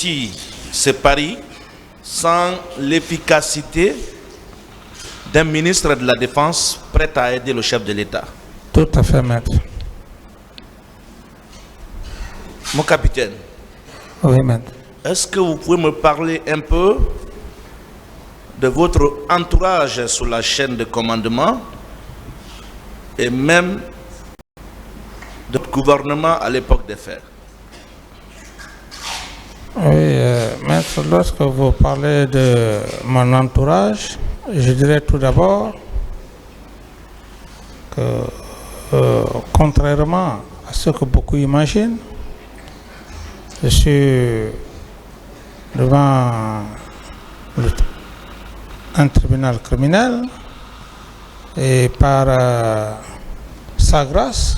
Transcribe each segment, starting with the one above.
réussir ce pari sans l'efficacité d'un ministre de la Défense prêt à aider le chef de l'État? Tout à fait, maître. Mon capitaine, Oui, maître. est-ce que vous pouvez me parler un peu de votre entourage sur la chaîne de commandement et même de votre gouvernement à l'époque des faits? Oui, maître, lorsque vous parlez de mon entourage, je dirais tout d'abord que, contrairement à ce que beaucoup imaginent, je suis devant un tribunal criminel et par sa grâce,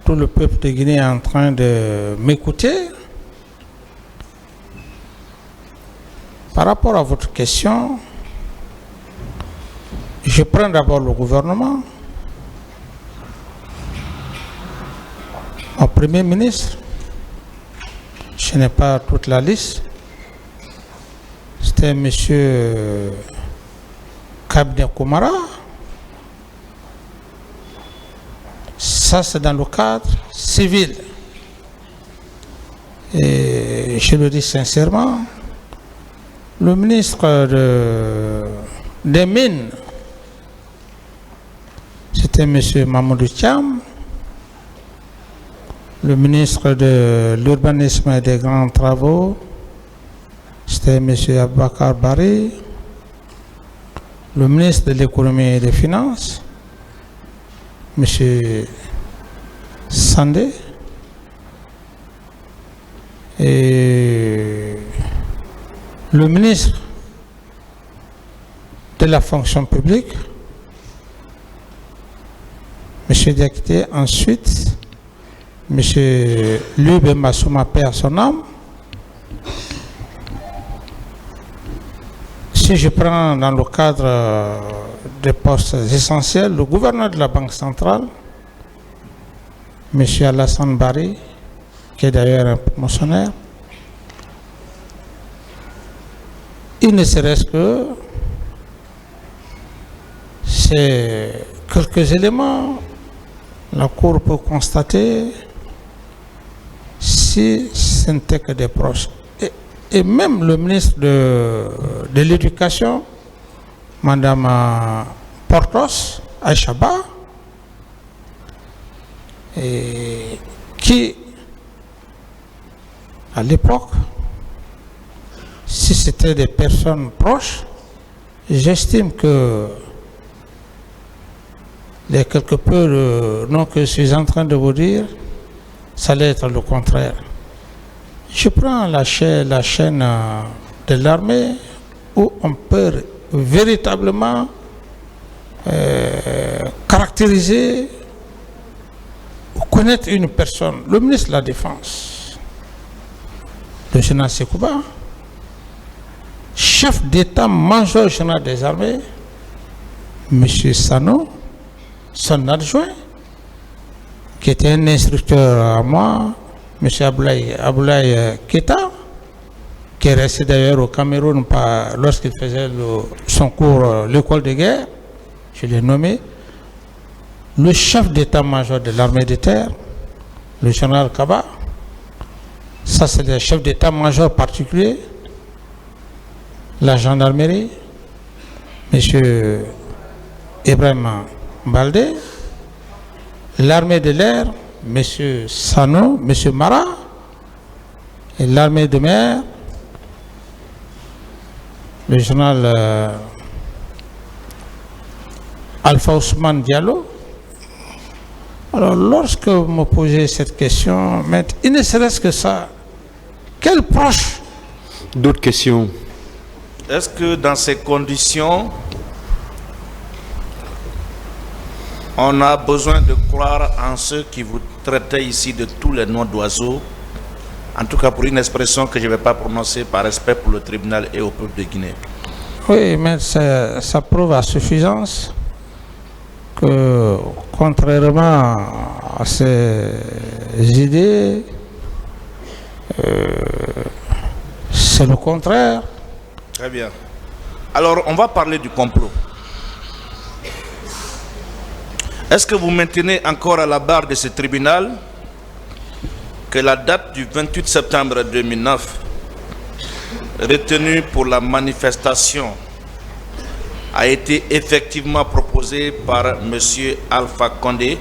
tout le peuple de Guinée est en train de m'écouter. Par rapport à votre question, je prends d'abord le gouvernement, mon Premier ministre. Je n'ai pas toute la liste. C'était M. Kabne Koumara. Ça, c'est dans le cadre civil. Et je le dis sincèrement, le ministre des Mines, c'était M. Mamadou Thiam. Le ministre de l'Urbanisme et des Grands Travaux, c'était M. Abakar Bari. Le ministre de l'Économie et des Finances, M. Sandé. Et le ministre de la fonction publique, M. Diakité. Ensuite, M. Lube Massouma, paix à son âme. Si je prends dans le cadre des postes essentiels, le gouverneur de la Banque centrale, M. Alassane Bari, qui est d'ailleurs un promotionnaire, il ne serait-ce que c'est quelques éléments, la Cour peut constater si ce n'était que des proches. Et même le ministre de l'Éducation, Mme Portos Aïchaba, qui, à l'époque, si c'était des personnes proches, j'estime que les quelque peu de noms que je suis en train de vous dire, ça allait être le contraire. Je prends la chaîne de l'armée où on peut véritablement caractériser ou connaître une personne. Le ministre de la Défense, le général Sekouba, chef d'état-major général des armées, M. Sano, son adjoint, qui était un instructeur à moi, M. Aboulaye Keta, qui est resté d'ailleurs au Cameroun lorsqu'il faisait son cours l'école de guerre, je l'ai nommé, le chef d'état-major de l'armée de terre, le général Kaba, ça c'est le chef d'état-major particulier, la gendarmerie, M. Ibrahim Baldé, l'armée de l'air, M. Sano, M. Mara, et l'armée de mer, le général Alpha Ousmane Diallo. Alors, lorsque vous me posez cette question, il ne serait-ce que ça, quel proche? D'autres questions? Est-ce que dans ces conditions, on a besoin de croire en ceux qui vous traitaient ici de tous les noms d'oiseaux, en tout cas pour une expression que je ne vais pas prononcer par respect pour le tribunal et au peuple de Guinée? Oui, mais ça prouve à suffisance que, contrairement à ces idées, c'est le contraire. Très bien. Alors, on va parler du complot. Est-ce que vous maintenez encore à la barre de ce tribunal que la date du 28 septembre 2009, retenue pour la manifestation, a été effectivement proposée par M. Alpha Condé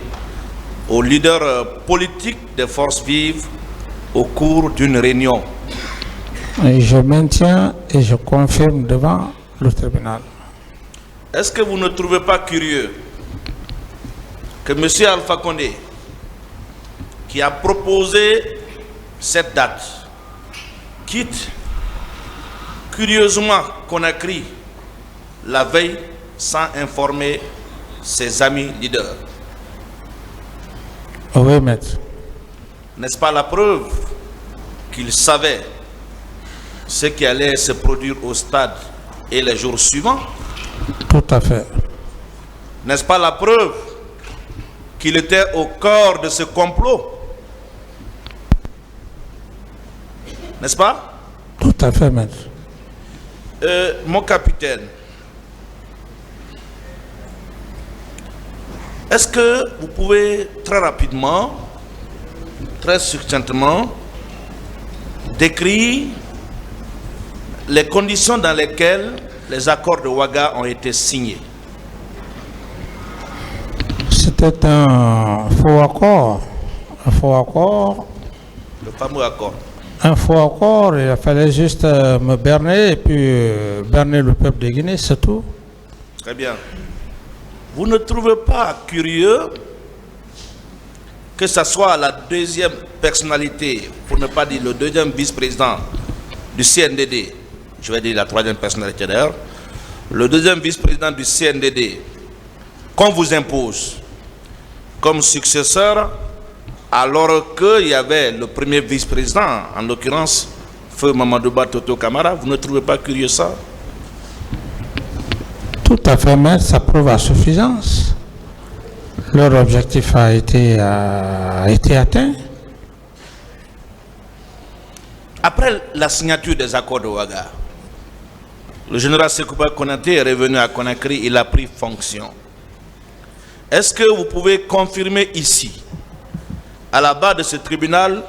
au leader politique des forces vives au cours d'une réunion? Et je maintiens et je confirme devant le tribunal. Est-ce que vous ne trouvez pas curieux que M. Alpha Condé, qui a proposé cette date, quitte curieusement Conakry la veille sans informer ses amis leaders? Oui, maître. N'est-ce pas la preuve qu'il savait ce qui allait se produire au stade et les jours suivants? Tout à fait. N'est-ce pas la preuve qu'il était au cœur de ce complot? N'est-ce pas? Tout à fait, maître. Mon capitaine, est-ce que vous pouvez très rapidement, très succinctement, décrire les conditions dans lesquelles les accords de Ouaga ont été signés? C'était un faux accord. Un faux accord. Le fameux accord. Un faux accord, il fallait juste me berner et puis berner le peuple de Guinée, c'est tout. Très bien. Vous ne trouvez pas curieux que ce soit la deuxième personnalité, pour ne pas dire le deuxième vice-président du CNDD, je vais dire la troisième personnalité d'ailleurs, le deuxième vice-président du CNDD, qu'on vous impose comme successeur, alors qu'il y avait le premier vice-président, en l'occurrence, Feu Mamadouba Toto Camara? Vous ne trouvez pas curieux ça? Tout à fait, maître, ça prouve à suffisance. Leur objectif a été atteint. Après la signature des accords de Ouaga, le général Sekouba Konaté est revenu à Conakry, il a pris fonction. Est-ce que vous pouvez confirmer ici, à la barre de ce tribunal,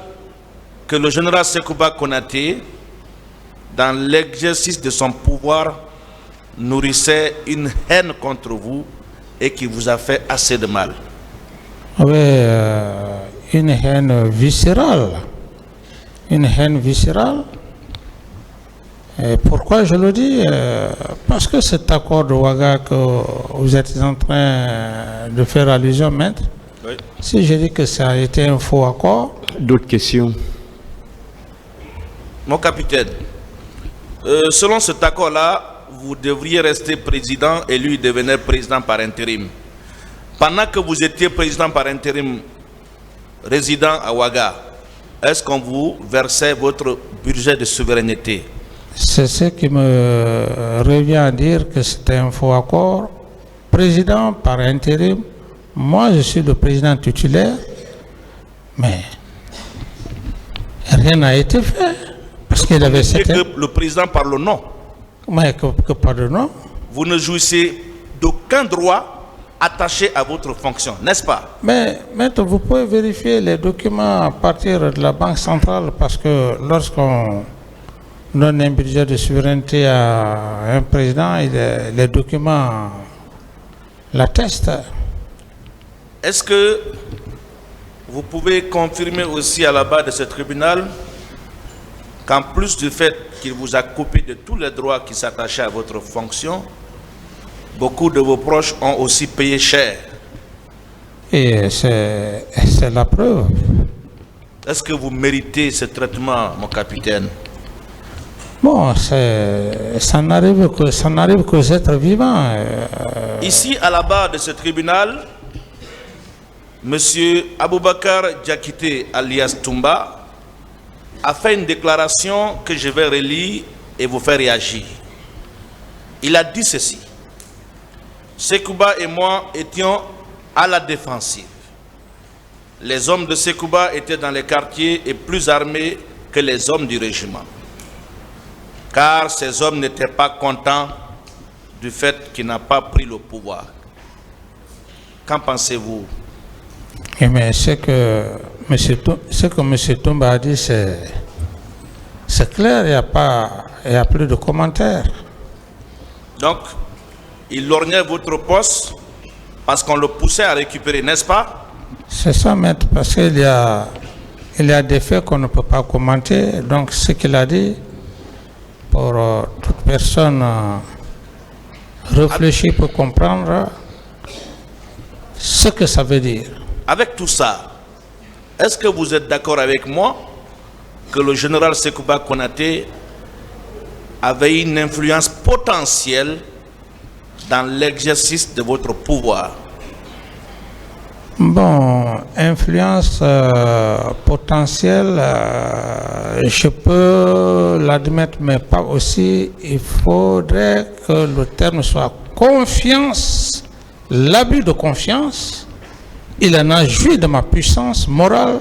que le général Sekouba Konaté, dans l'exercice de son pouvoir, nourrissait une haine contre vous et qui vous a fait assez de mal? Oui, une haine viscérale. Une haine viscérale. Et pourquoi je le dis? Parce que cet accord de Ouaga que vous êtes en train de faire allusion, maître, Oui. si je dis que ça a été un faux accord. D'autres questions? Mon capitaine, selon cet accord-là, vous devriez rester président et lui devenir président par intérim. Pendant que vous étiez président par intérim, résident à Ouaga, est-ce qu'on vous versait votre budget de souveraineté? C'est ce qui me revient à dire que c'était un faux accord. Président par intérim, moi je suis le président titulaire, mais rien n'a été fait. Parce qu'il avait Et certains... que le président par le nom. Mais que pardon. Vous ne jouissez d'aucun droit attaché à votre fonction, n'est-ce pas? Mais maître, vous pouvez vérifier les documents à partir de la Banque centrale parce que lorsqu'on donne un budget de souveraineté à un président, les documents l'attestent. Est-ce que vous pouvez confirmer aussi à la barre de ce tribunal qu'en plus du fait qu'il vous a coupé de tous les droits qui s'attachaient à votre fonction, beaucoup de vos proches ont aussi payé cher? Et c'est la preuve. Est-ce que vous méritez ce traitement, mon capitaine? Bon, ça n'arrive qu'aux êtres vivants. Ici, à la barre de ce tribunal, M. Aboubakar Diakité, alias Toumba, a fait une déclaration que je vais relire et vous faire réagir. Il a dit ceci: Sekouba et moi étions à la défensive. Les hommes de Sekouba étaient dans les quartiers et plus armés que les hommes du régiment. car ces hommes n'étaient pas contents du fait qu'il n'a pas pris le pouvoir. Qu'en pensez-vous? Et mais ce que M. Toumba a dit, c'est clair, il n'y a plus de commentaires. Donc, il lorgnait votre poste parce qu'on le poussait à récupérer, n'est-ce pas? C'est ça, maître, parce qu'il y a des faits qu'on ne peut pas commenter. Donc, ce qu'il a dit, pour toute personne réfléchie peut comprendre ce que ça veut dire. Avec tout ça, est-ce que vous êtes d'accord avec moi que le général Sekouba Konaté avait une influence potentielle dans l'exercice de votre pouvoir? Bon, influence potentielle, je peux l'admettre, mais pas aussi. Il faudrait que le terme soit confiance, l'abus de confiance. Il en a joui de ma puissance morale,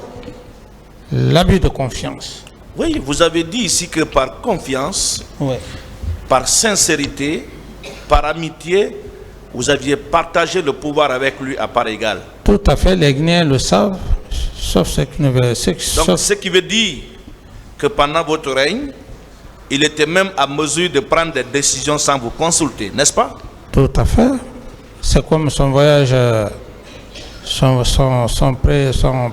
l'abus de confiance. Oui, vous avez dit ici que par confiance, Oui. par sincérité, par amitié, vous aviez partagé le pouvoir avec lui à part égale. Tout à fait, les Guinéens le savent, sauf ceux qui ne veulent. Donc, ce qui veut dire que pendant votre règne, il était même à mesure de prendre des décisions sans vous consulter, n'est-ce pas? Tout à fait. C'est comme son voyage, son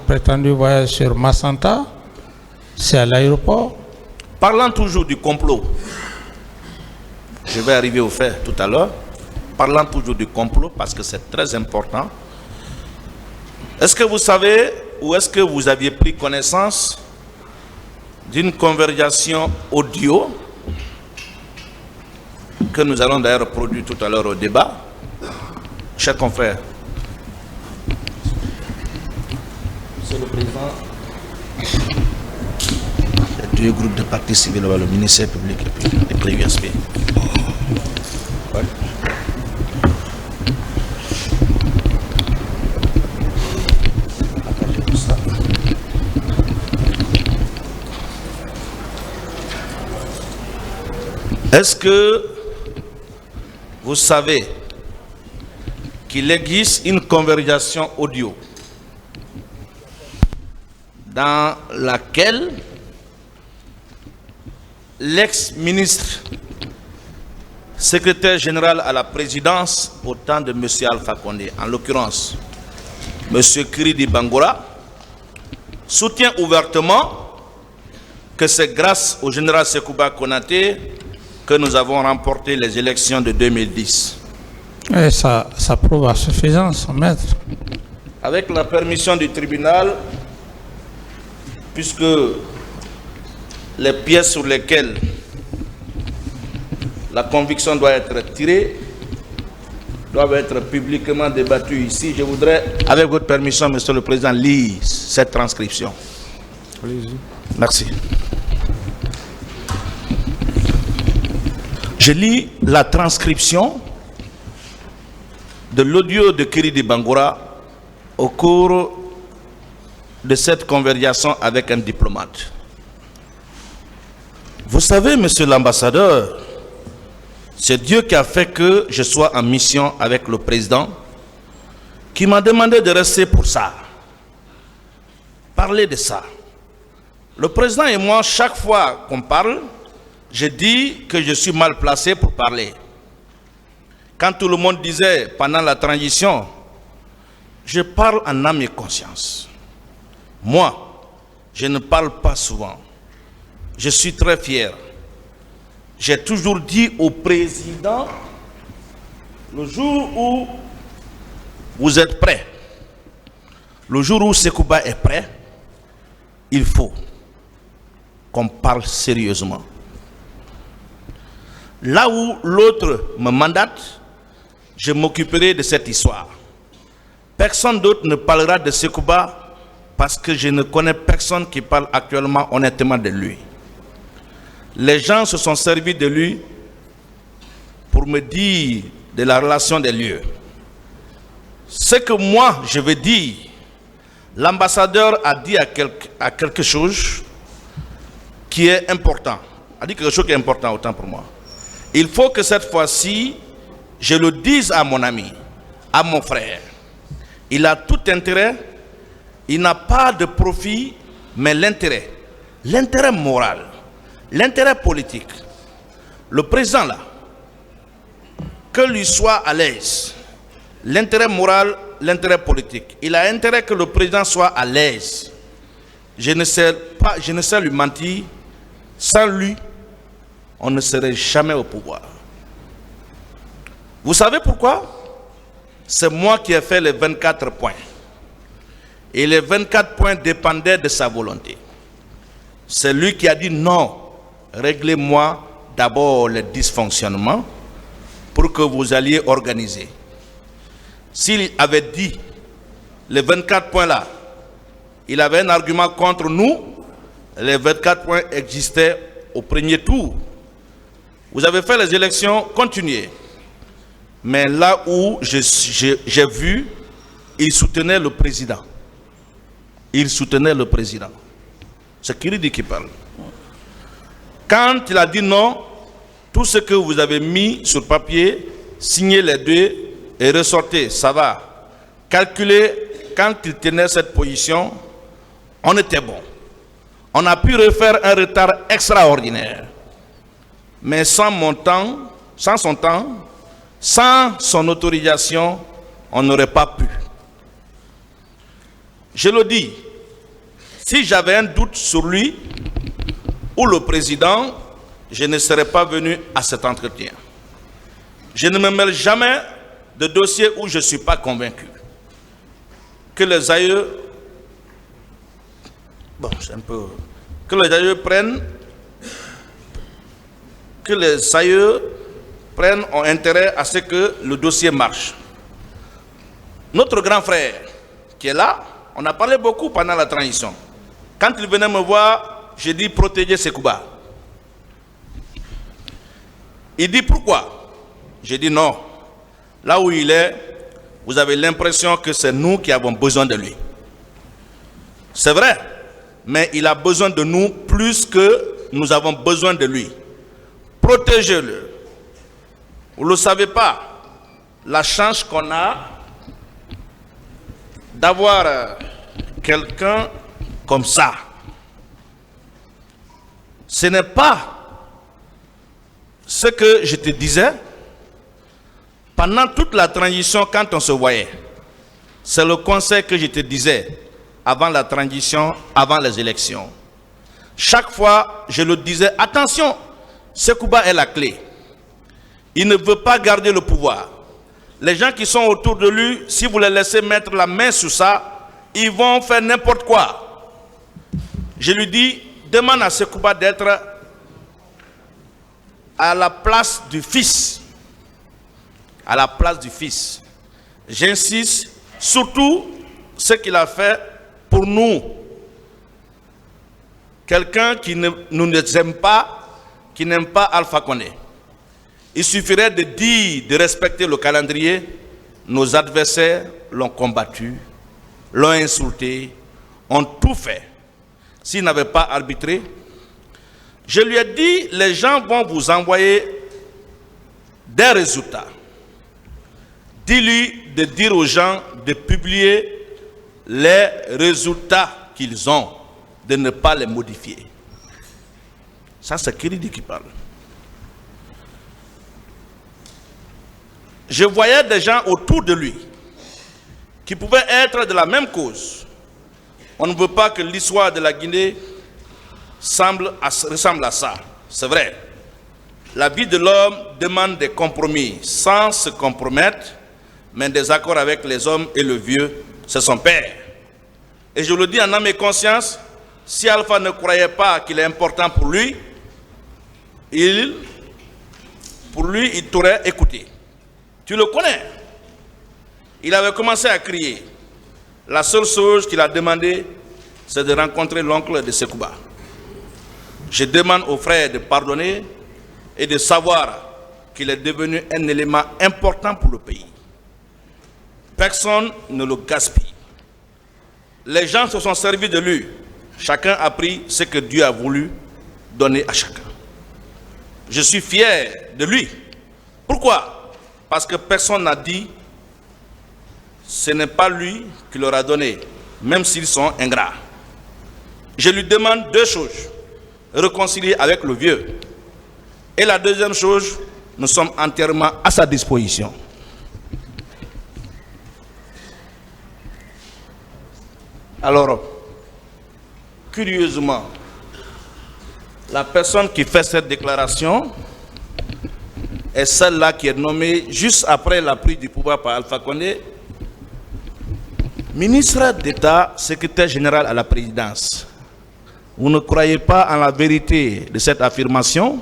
prétendu voyage sur Massanta, c'est à l'aéroport. Parlant toujours du complot, je vais arriver au fait tout à l'heure. Parlant toujours du complot, parce que c'est très important. Est-ce que vous savez, ou est-ce que vous aviez pris connaissance d'une conversation audio que nous allons d'ailleurs produire tout à l'heure au débat? Chers confrères, Monsieur le Président, il y a deux groupes de partis civils, le ministère public et puis les privés USB. Ouais. Est-ce que vous savez qu'il existe une conversation audio dans laquelle l'ex-ministre secrétaire général à la présidence au temps de M. Alpha Condé, en l'occurrence M. Kiridi Bangura, soutient ouvertement que c'est grâce au général Sekouba Konaté que nous avons remporté les élections de 2010. Et ça prouve à suffisance, maître. Avec la permission du tribunal, puisque les pièces sur lesquelles la conviction doit être tirée doivent être publiquement débattues ici, je voudrais, avec votre permission, Monsieur le Président, lire cette transcription. Allez-y. Merci. Je lis la transcription de l'audio de Kiridi Bangura au cours de cette conversation avec un diplomate. Vous savez, monsieur l'ambassadeur, c'est Dieu qui a fait que je sois en mission avec le président, qui m'a demandé de rester pour ça. Parler de ça. Le président et moi, chaque fois qu'on parle, je dis que je suis mal placé pour parler. Quand tout le monde disait pendant la transition, je parle en âme et conscience. Moi, je ne parle pas souvent. Je suis très fier. J'ai toujours dit au président, le jour où vous êtes prêt, le jour où Sekouba est prêt, il faut qu'on parle sérieusement. Là où l'autre me mandate, je m'occuperai de cette histoire. Personne d'autre ne parlera de Sekouba parce que je ne connais personne qui parle actuellement honnêtement de lui. Les gens se sont servis de lui pour me dire de la relation des lieux. Ce que moi je veux dire, l'ambassadeur a dit à quelque chose qui est important. a dit quelque chose qui est important autant pour moi. Il faut que cette fois-ci, je le dise à mon ami, à mon frère. Il a tout intérêt, il n'a pas de profit, mais l'intérêt moral, l'intérêt politique. Le président là, que lui soit à l'aise, l'intérêt moral, l'intérêt politique. Il a intérêt que le président soit à l'aise. Je ne sais lui mentir. Sans lui, on ne serait jamais au pouvoir. Vous savez pourquoi? C'est moi qui ai fait les 24 points. Et les 24 points dépendaient de sa volonté. C'est lui qui a dit non, réglez-moi d'abord les dysfonctionnements pour que vous alliez organiser. S'il avait dit les 24 points là, il avait un argument contre nous, les 24 points existaient au premier tour. Vous avez fait les élections, continuez. Mais là où j'ai vu, il soutenait le président. Il soutenait le président. C'est Kiridi qui parle. Quand il a dit non, tout ce que vous avez mis sur papier, signez les deux et ressortez, ça va. Calculez, quand il tenait cette position, on était bon. On a pu refaire un retard extraordinaire. Mais sans mon temps, sans son temps, sans son autorisation, on n'aurait pas pu. Je le dis, si j'avais un doute sur lui ou le président, je ne serais pas venu à cet entretien. Je ne me mêle jamais de dossiers où je ne suis pas convaincu. Que les aïeux, que les aïeux ont intérêt à ce que le dossier marche. Notre grand frère qui est là, on a parlé beaucoup pendant la transition. Quand il venait me voir, j'ai dit protéger Sekouba. Il dit pourquoi? J'ai dit non. Là où il est, vous avez l'impression que c'est nous qui avons besoin de lui. C'est vrai, mais il a besoin de nous plus que nous avons besoin de lui. Protégez-le. Vous ne le savez pas, la chance qu'on a d'avoir quelqu'un comme ça. Ce n'est pas ce que je te disais pendant toute la transition quand on se voyait. C'est le conseil que je te disais avant la transition, avant les élections. Chaque fois, je le disais, attention, Sekouba est la clé. Il ne veut pas garder le pouvoir. Les gens qui sont autour de lui, si vous les laissez mettre la main sur ça, ils vont faire n'importe quoi. Je lui dis, demande à Sekouba d'être à la place du fils. À la place du fils. J'insiste, surtout ce qu'il a fait pour nous. Quelqu'un qui nous aime pas, qui n'aime pas Alpha Condé. Il suffirait de dire, de respecter le calendrier. Nos adversaires l'ont combattu, l'ont insulté, ont tout fait. S'il n'avait pas arbitré, je lui ai dit, les gens vont vous envoyer des résultats. Dis-lui de dire aux gens de publier les résultats qu'ils ont, de ne pas les modifier. Ça, c'est Kiridi qui parle. Je voyais des gens autour de lui qui pouvaient être de la même cause. On ne veut pas que l'histoire de la Guinée ressemble à ça. C'est vrai. La vie de l'homme demande des compromis sans se compromettre, mais des accords avec les hommes et le vieux, c'est son père. Et je le dis en âme et conscience, si Alpha ne croyait pas qu'il est important pour lui, il t'aurait écouté. Tu le connais. Il avait commencé à crier. La seule chose qu'il a demandé, c'est de rencontrer l'oncle de Sekouba. Je demande aux frères de pardonner et de savoir qu'il est devenu un élément important pour le pays. Personne ne le gaspille. Les gens se sont servis de lui. Chacun a pris ce que Dieu a voulu donner à chacun. je suis fier de lui. Pourquoi? Parce que personne n'a dit ce n'est pas lui qui leur a donné, même s'ils sont ingrats. Je lui demande deux choses. Réconcilier avec le vieux. Et la deuxième chose, nous sommes entièrement à sa disposition. Alors, curieusement, la personne qui fait cette déclaration est celle-là qui est nommée juste après la prise du pouvoir par Alpha Condé, ministre d'État, secrétaire général à la présidence. Vous ne croyez pas en la vérité de cette affirmation?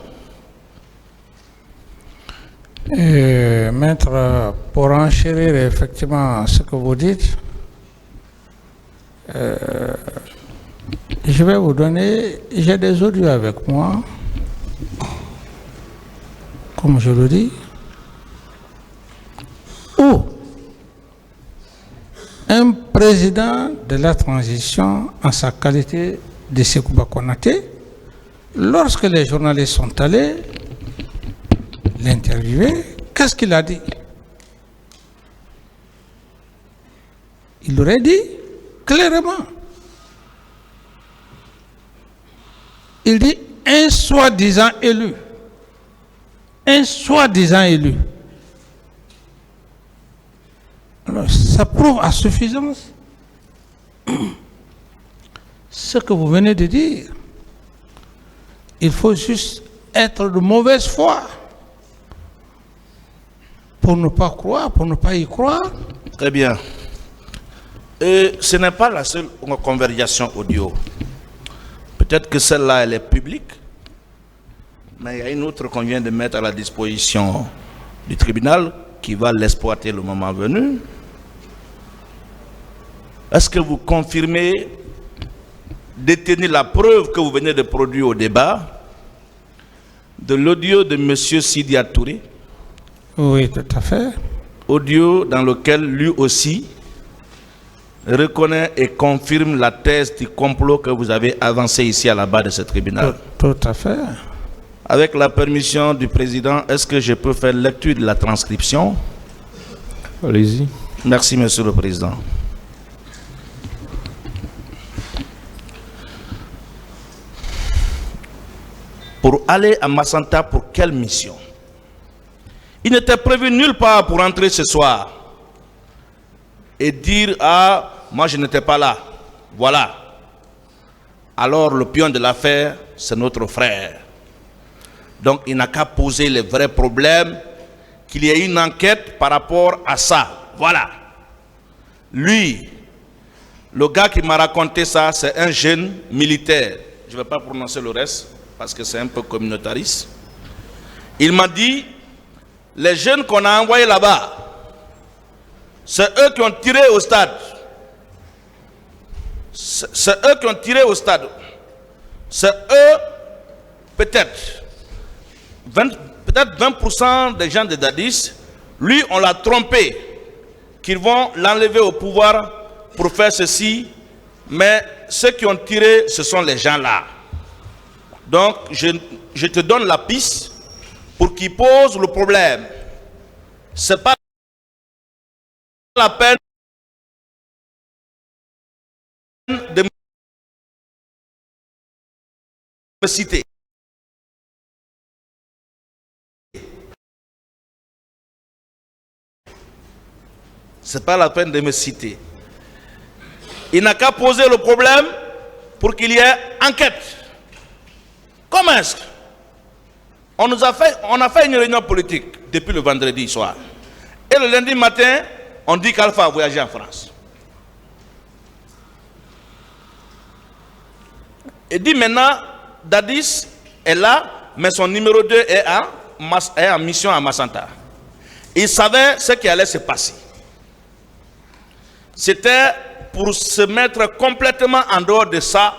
Maître, pour enchérir effectivement ce que vous dites, je vais vous donner, j'ai des audios avec moi, comme je le dis, où un président de la transition, en sa qualité de Sekouba Konaté, lorsque les journalistes sont allés l'interviewer, qu'est-ce qu'il a dit? Il aurait dit clairement. Il dit un soi-disant élu. Un soi-disant élu. Alors, ça prouve à suffisance ce que vous venez de dire. Il faut juste être de mauvaise foi pour ne pas croire, pour ne pas y croire. Très bien. Et ce n'est pas la seule conversation audio. Peut-être que celle-là, elle est publique, mais il y a une autre qu'on vient de mettre à la disposition du tribunal qui va l'exploiter le moment venu. Est-ce que vous confirmez, détenir la preuve que vous venez de produire au débat de l'audio de M. Sidia Touré? Oui, tout à fait. Audio dans lequel lui aussi reconnaît et confirme la thèse du complot que vous avez avancé ici à la barre de ce tribunal. Tout à fait. Avec la permission du président, est-ce que je peux faire lecture de la transcription? Allez-y. Merci, monsieur le président. Pour aller à Massanta, pour quelle mission? Il n'était prévu nulle part pour entrer ce soir et dire « Ah, moi je n'étais pas là. » Voilà. Alors le pion de l'affaire, c'est notre frère. Donc il n'a qu'à poser les vrais problèmes, qu'il y ait une enquête par rapport à ça. Voilà. Lui, le gars qui m'a raconté ça, c'est un jeune militaire. Je ne vais pas prononcer le reste, parce que c'est un peu communautariste. Il m'a dit, les jeunes qu'on a envoyés là-bas, c'est eux qui ont tiré au stade. C'est eux qui ont tiré au stade. C'est eux, peut-être 20% des gens de Dadis, lui, on l'a trompé, qu'ils vont l'enlever au pouvoir pour faire ceci, mais ceux qui ont tiré, ce sont les gens là. Donc, je te donne la piste pour qu'ils posent le problème. Ce n'est pas la peine de me citer. Ce n'est pas la peine de me citer. Il n'a qu'à poser le problème pour qu'il y ait enquête. Comment est-ce qu'on a fait une réunion politique depuis le vendredi soir. Et le lundi matin, on dit qu'Alpha a voyagé en France. Et dit maintenant, Dadis est là, mais son numéro 2 est en mission à Massanta. Il savait ce qui allait se passer. C'était pour se mettre complètement en dehors de ça,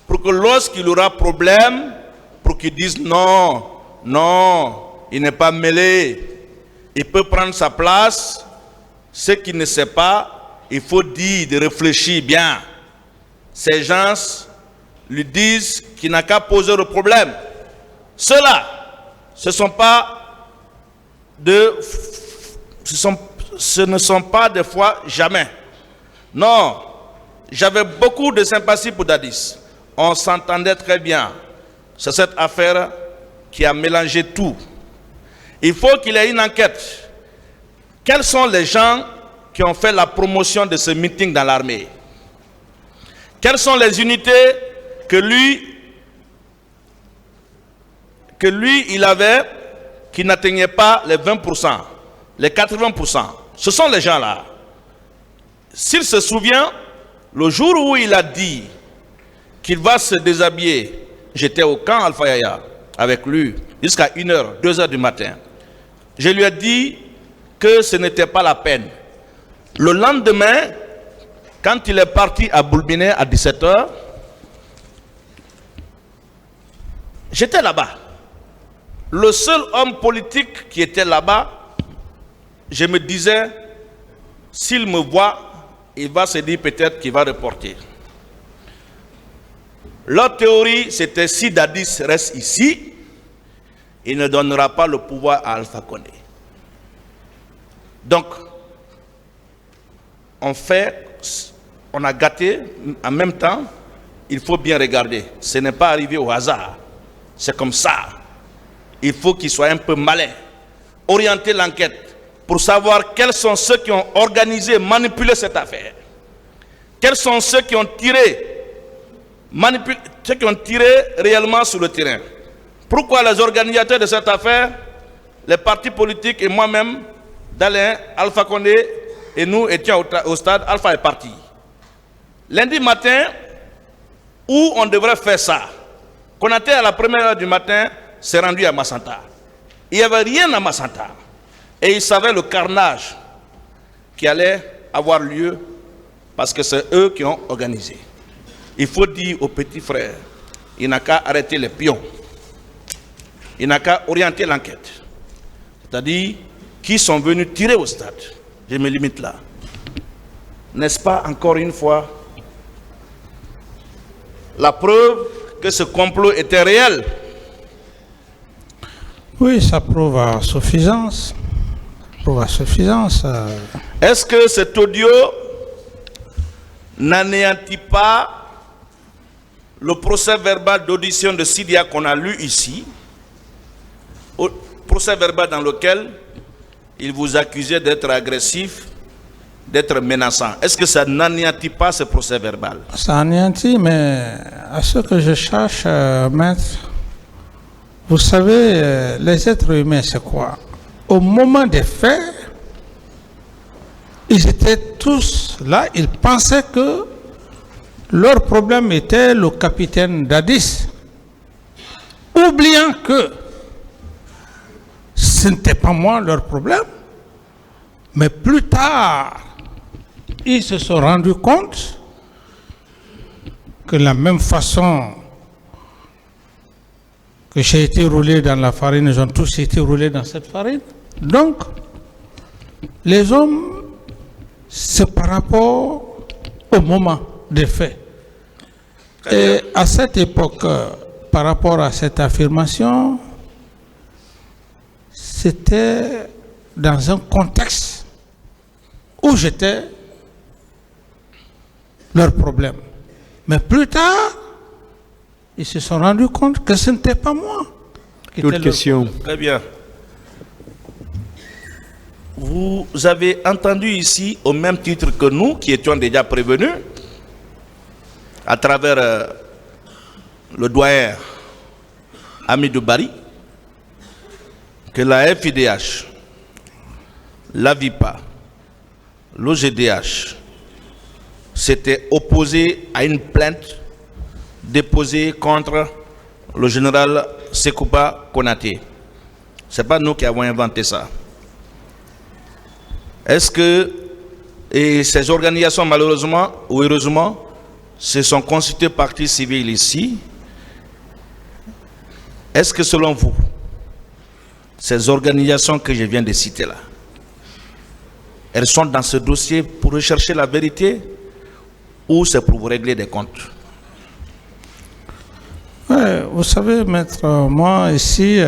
pour que lorsqu'il aura problème, pour qu'il dise non, non, il n'est pas mêlé, il peut prendre sa place. Ce qu'il ne sait pas, il faut dire, de réfléchir bien. Ces gens lui disent qu'il n'a qu'à poser le problème. Ceux-là ce ne sont pas des fois jamais. Non, j'avais beaucoup de sympathie pour Dadis. On s'entendait très bien. C'est cette affaire qui a mélangé tout. Il faut qu'il y ait une enquête. Quels sont les gens qui ont fait la promotion de ce meeting dans l'armée? Quelles sont les unités que lui il avait, qui n'atteignaient pas les 20%, les 80%? Ce sont les gens-là. S'il se souvient, le jour où il a dit qu'il va se déshabiller, j'étais au camp Alpha Yaya avec lui jusqu'à 1h, 2h du matin. Je lui ai dit que ce n'était pas la peine. Le lendemain, quand il est parti à Boulbinet à 17h, j'étais là-bas. Le seul homme politique qui était là-bas, je me disais, s'il me voit, il va se dire peut-être qu'il va reporter. Leur théorie, c'était si Dadis reste ici, il ne donnera pas le pouvoir à Alpha Condé. Donc, on a gâté, en même temps, il faut bien regarder. Ce n'est pas arrivé au hasard. C'est comme ça. Il faut qu'il soit un peu malin. Orienter l'enquête pour savoir quels sont ceux qui ont organisé, manipulé cette affaire. Quels sont ceux qui ont tiré réellement sur le terrain. Pourquoi les organisateurs de cette affaire, les partis politiques et moi-même, Dalin, Alpha Condé et nous étions au stade, Alpha est parti. Lundi matin, où on devrait faire ça, Konaté à la première heure du matin s'est rendu à Massanta. Il n'y avait rien à Massanta. Et il savait le carnage qui allait avoir lieu parce que c'est eux qui ont organisé. Il faut dire aux petits frères, il n'a qu'à arrêter les pions. Il n'a qu'à orienter l'enquête. C'est-à-dire, qui sont venus tirer au stade. Je me limite là. N'est-ce pas encore une fois la preuve que ce complot était réel? Oui, ça prouve à suffisance. Est-ce que cet audio n'anéantit pas le procès verbal d'audition de Sidia qu'on a lu ici, au procès verbal dans lequel il vous accusait d'être agressif, d'être menaçant? Est-ce que ça n'anéantit pas ce procès verbal? Ça anéantit, mais à ce que je cherche, maître, vous savez, les êtres humains, c'est quoi? Au moment des faits, ils étaient tous là, ils pensaient que leur problème était le capitaine Dadis, oubliant que ce n'était pas moi leur problème, mais plus tard, ils se sont rendus compte que la même façon que j'ai été roulé dans la farine, ils ont tous été roulés dans cette farine. Donc, les hommes, c'est par rapport au moment des faits. Et à cette époque, par rapport à cette affirmation, c'était dans un contexte où j'étais leur problème. Mais plus tard, ils se sont rendus compte que ce n'était pas moi. D'autres questions? Très bien. Vous avez entendu ici, au même titre que nous, qui étions déjà prévenus, à travers le doyen Amidou Bari, que la FIDH, l'AVIPA, l'OGDH s'étaient opposés à une plainte déposée contre le général Sekouba Konaté. Ce n'est pas nous qui avons inventé ça. Est-ce que ces organisations, malheureusement ou heureusement, se sont constituées partie civile ici? Est-ce que selon vous, ces organisations que je viens de citer là, elles sont dans ce dossier pour rechercher la vérité ou c'est pour vous régler des comptes? Ouais, vous savez, maître, moi ici,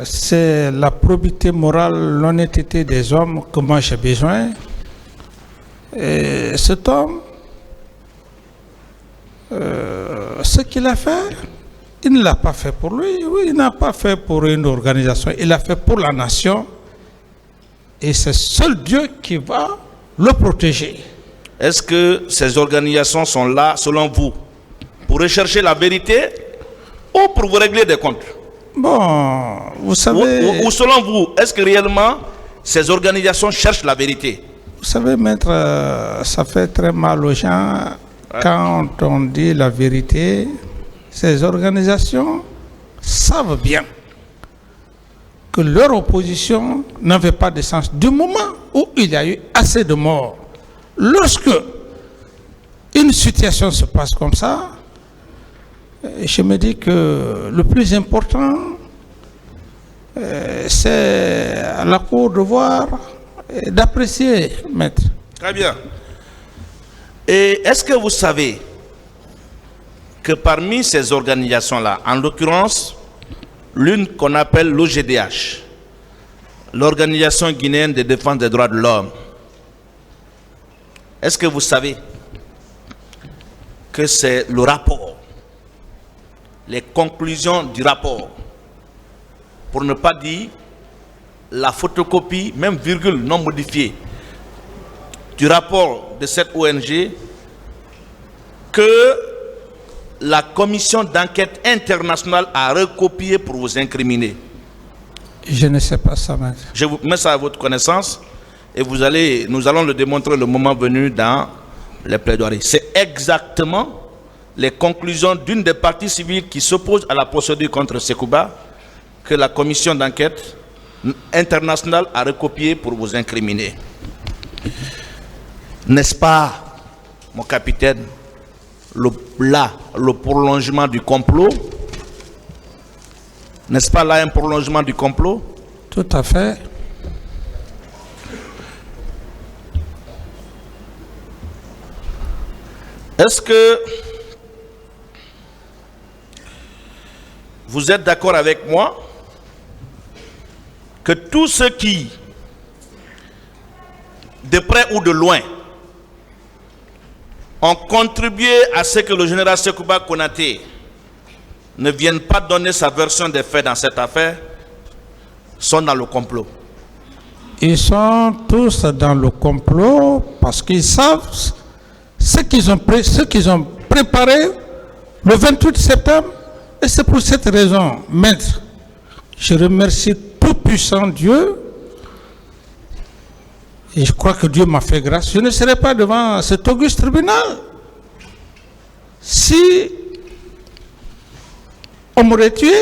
c'est la probité morale, l'honnêteté des hommes que moi j'ai besoin. Et cet homme, ce qu'il a fait, il ne l'a pas fait pour lui, oui, il n'a pas fait pour une organisation, il l'a fait pour la nation. Et c'est seul Dieu qui va le protéger. Est-ce que ces organisations sont là, selon vous, pour rechercher la vérité ou pour vous régler des comptes? Bon, vous savez... Ou selon vous, est-ce que réellement ces organisations cherchent la vérité? Vous savez, maître, ça fait très mal aux gens quand on dit la vérité. Ces organisations savent bien que leur opposition n'avait pas de sens. Du moment où il y a eu assez de morts, lorsque une situation se passe comme ça, je me dis que le plus important, c'est à la cour de voir et d'apprécier, maître. Très bien. Et est-ce que vous savez que parmi ces organisations-là, en l'occurrence, l'une qu'on appelle l'OGDH, l'Organisation guinéenne de défense des droits de l'homme, est-ce que vous savez que c'est le rapport, les conclusions du rapport, pour ne pas dire la photocopie, même virgule non modifiée, du rapport de cette ONG, que la commission d'enquête internationale a recopié pour vous incriminer? Je ne sais pas ça, maître. Je vous mets ça à votre connaissance et nous allons le démontrer le moment venu dans les plaidoiries. C'est exactement les conclusions d'une des parties civiles qui s'oppose à la procédure contre Sekouba que la commission d'enquête internationale a recopié pour vous incriminer. N'est-ce pas, mon capitaine, le prolongement du complot? N'est-ce pas là un prolongement du complot? Tout à fait. Est-ce que vous êtes d'accord avec moi que tous ceux qui, de près ou de loin, ont contribué à ce que le général Sekouba Konaté ne vienne pas donner sa version des faits dans cette affaire, sont dans le complot? Ils sont tous dans le complot parce qu'ils savent ce qu'ils ont préparé le 28 septembre. Et c'est pour cette raison, maître, je remercie tout puissant Dieu. Et je crois que Dieu m'a fait grâce. Je ne serai pas devant cet auguste tribunal si on m'aurait tué.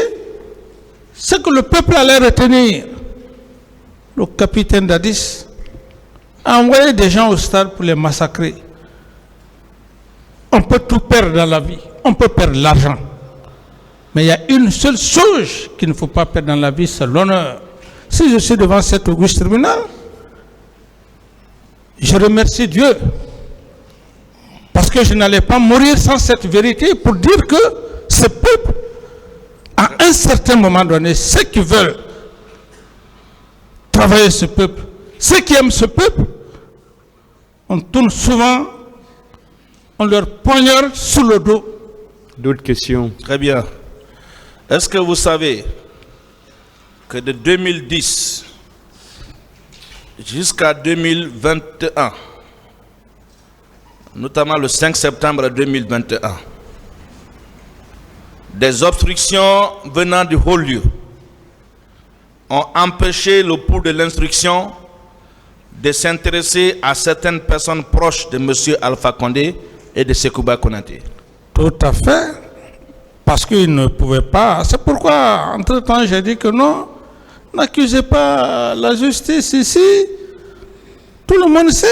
Ce que le peuple allait retenir, le capitaine Dadis a envoyé des gens au stade pour les massacrer. On peut tout perdre dans la vie. On peut perdre l'argent. Mais il y a une seule chose qu'il ne faut pas perdre dans la vie, c'est l'honneur. Si je suis devant cet auguste tribunal, je remercie Dieu. Parce que je n'allais pas mourir sans cette vérité pour dire que ce peuple, à un certain moment donné, ceux qui veulent travailler ce peuple, ceux qui aiment ce peuple, on tourne souvent, on leur poignarde sous le dos. D'autres questions? Très bien. Est-ce que vous savez que de 2010 jusqu'à 2021, notamment le 5 septembre 2021, des obstructions venant du haut lieu ont empêché le pouls de l'instruction de s'intéresser à certaines personnes proches de M. Alpha Condé et de Sekouba Konaté? Tout à fait. Parce qu'ils ne pouvaient pas. C'est pourquoi, entre-temps, j'ai dit que non, n'accusez pas la justice ici. Tout le monde sait.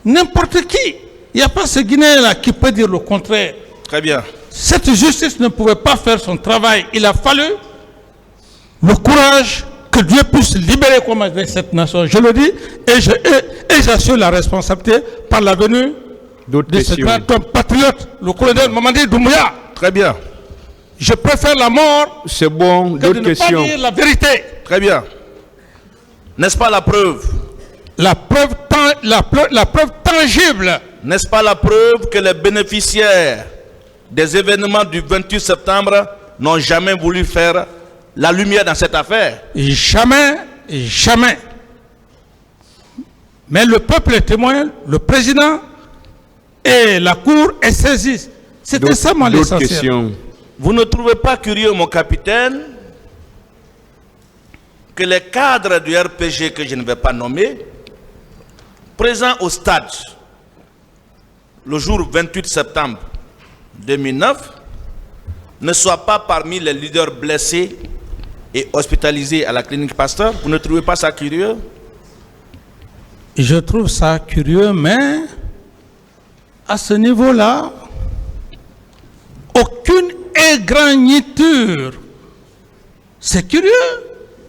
N'importe qui. Il n'y a pas ce Guinéen-là qui peut dire le contraire. Très bien. Cette justice ne pouvait pas faire son travail. Il a fallu le courage que Dieu puisse libérer comme cette nation. Je le dis et j'assure la responsabilité par la venue de ce grand homme patriote, le colonel Mamadi Doumbouya. Très bien. Je préfère la mort C'est bon. que de D'autres ne pas questions? dire la vérité. Très bien. N'est-ce pas la preuve? La preuve tangible. N'est-ce pas la preuve que les bénéficiaires des événements du 28 septembre n'ont jamais voulu faire la lumière dans cette affaire? Jamais, jamais. Mais le peuple est témoin, le président et la cour est saisie. C'était ça mon D'autres essentiel. questions? Vous ne trouvez pas curieux, mon capitaine, que les cadres du RPG que je ne vais pas nommer, présents au stade le jour 28 septembre 2009, ne soient pas parmi les leaders blessés et hospitalisés à la clinique Pasteur? Vous ne trouvez pas ça curieux? Je trouve ça curieux, mais à ce niveau-là, aucune égratignure. C'est curieux.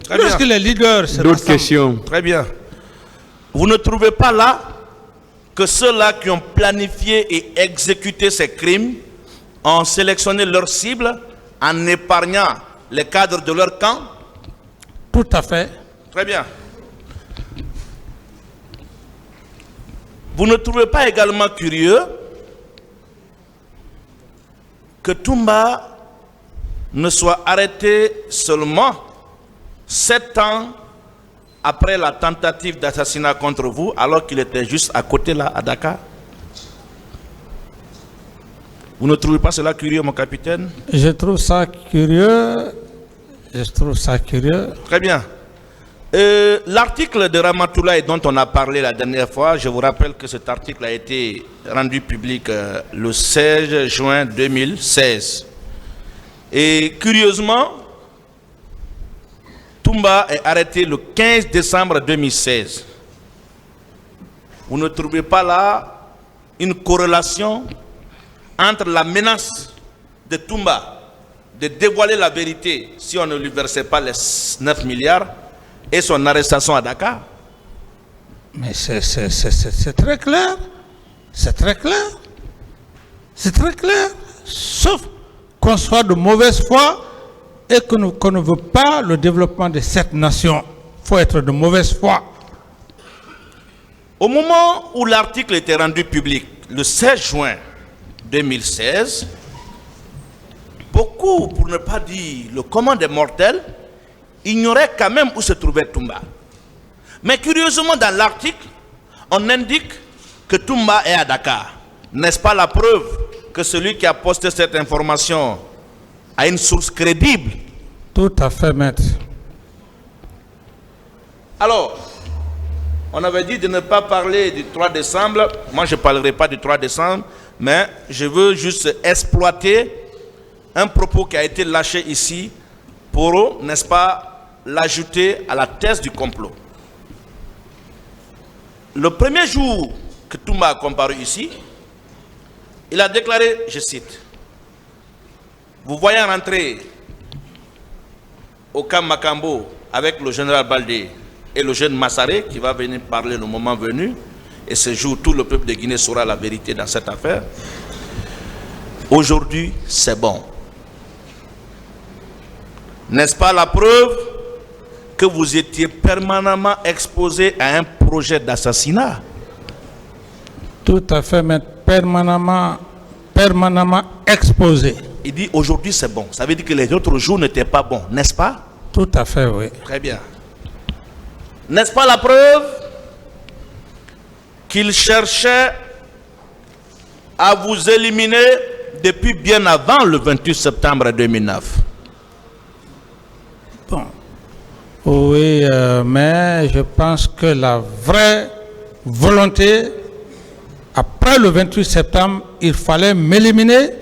Très bien. Lorsque les leaders se D'autres rassemblent. questions? Très bien. Vous ne trouvez pas là que ceux-là qui ont planifié et exécuté ces crimes ont sélectionné leurs cibles en épargnant les cadres de leur camp? Tout à fait. Très bien. Vous ne trouvez pas également curieux que Toumba ne soit arrêté seulement 7 ans après la tentative d'assassinat contre vous, alors qu'il était juste à côté là, à Dakar? Vous ne trouvez pas cela curieux, mon capitaine? Je trouve ça curieux. Je trouve ça curieux. Très bien. L'article de Ramatoulaye dont on a parlé la dernière fois, je vous rappelle que cet article a été rendu public le 16 juin 2016. Et curieusement, Toumba est arrêté le 15 décembre 2016. Vous ne trouvez pas là une corrélation entre la menace de Toumba de dévoiler la vérité si on ne lui versait pas les 9 milliards et son arrestation à Dakar? Mais c'est très clair. C'est très clair. C'est très clair. Sauf qu'on soit de mauvaise foi et qu'on ne veut pas le développement de cette nation. Il faut être de mauvaise foi. Au moment où l'article était rendu public, le 16 juin 2016, beaucoup, pour ne pas dire le commun des mortels, ignoraient quand même où se trouvait Toumba. Mais curieusement, dans l'article, on indique que Toumba est à Dakar. N'est-ce pas la preuve que celui qui a posté cette information a une source crédible? Tout à fait, maître. Alors, on avait dit de ne pas parler du 3 décembre. Moi, je ne parlerai pas du 3 décembre, mais je veux juste exploiter un propos qui a été lâché ici pour, n'est-ce pas, l'ajouter à la thèse du complot. Le premier jour que Toumba a comparu ici, il a déclaré, je cite, « Vous voyez rentrer au camp Makambo avec le général Baldé et le jeune Massaré qui va venir parler le moment venu, et ce jour, tout le peuple de Guinée saura la vérité dans cette affaire. Aujourd'hui, c'est bon. N'est-ce pas la preuve que vous étiez permanemment exposé à un projet d'assassinat? » Tout à fait, maître. Permanemment exposé. Il dit aujourd'hui c'est bon. Ça veut dire que les autres jours n'étaient pas bons, n'est-ce pas? Tout à fait, oui. Très bien. N'est-ce pas la preuve qu'il cherchait à vous éliminer depuis bien avant le 28 septembre 2009? Bon. Oui, mais je pense que la vraie volonté, après le 28 septembre, il fallait m'éliminer.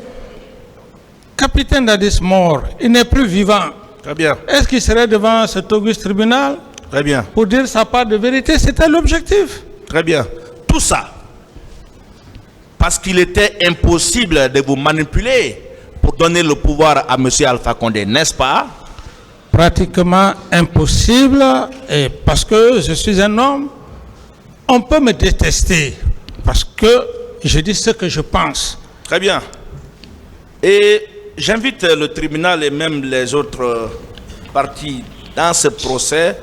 Capitaine Dadis mort, il n'est plus vivant. Très bien. Est-ce qu'il serait devant cet auguste tribunal Très bien. pour dire sa part de vérité? C'était l'objectif. Très bien. Tout ça, parce qu'il était impossible de vous manipuler pour donner le pouvoir à M. Alpha Condé, n'est-ce pas? Pratiquement impossible, et parce que je suis un homme, on peut me détester, parce que je dis ce que je pense. Très bien. Et j'invite le tribunal et même les autres parties dans ce procès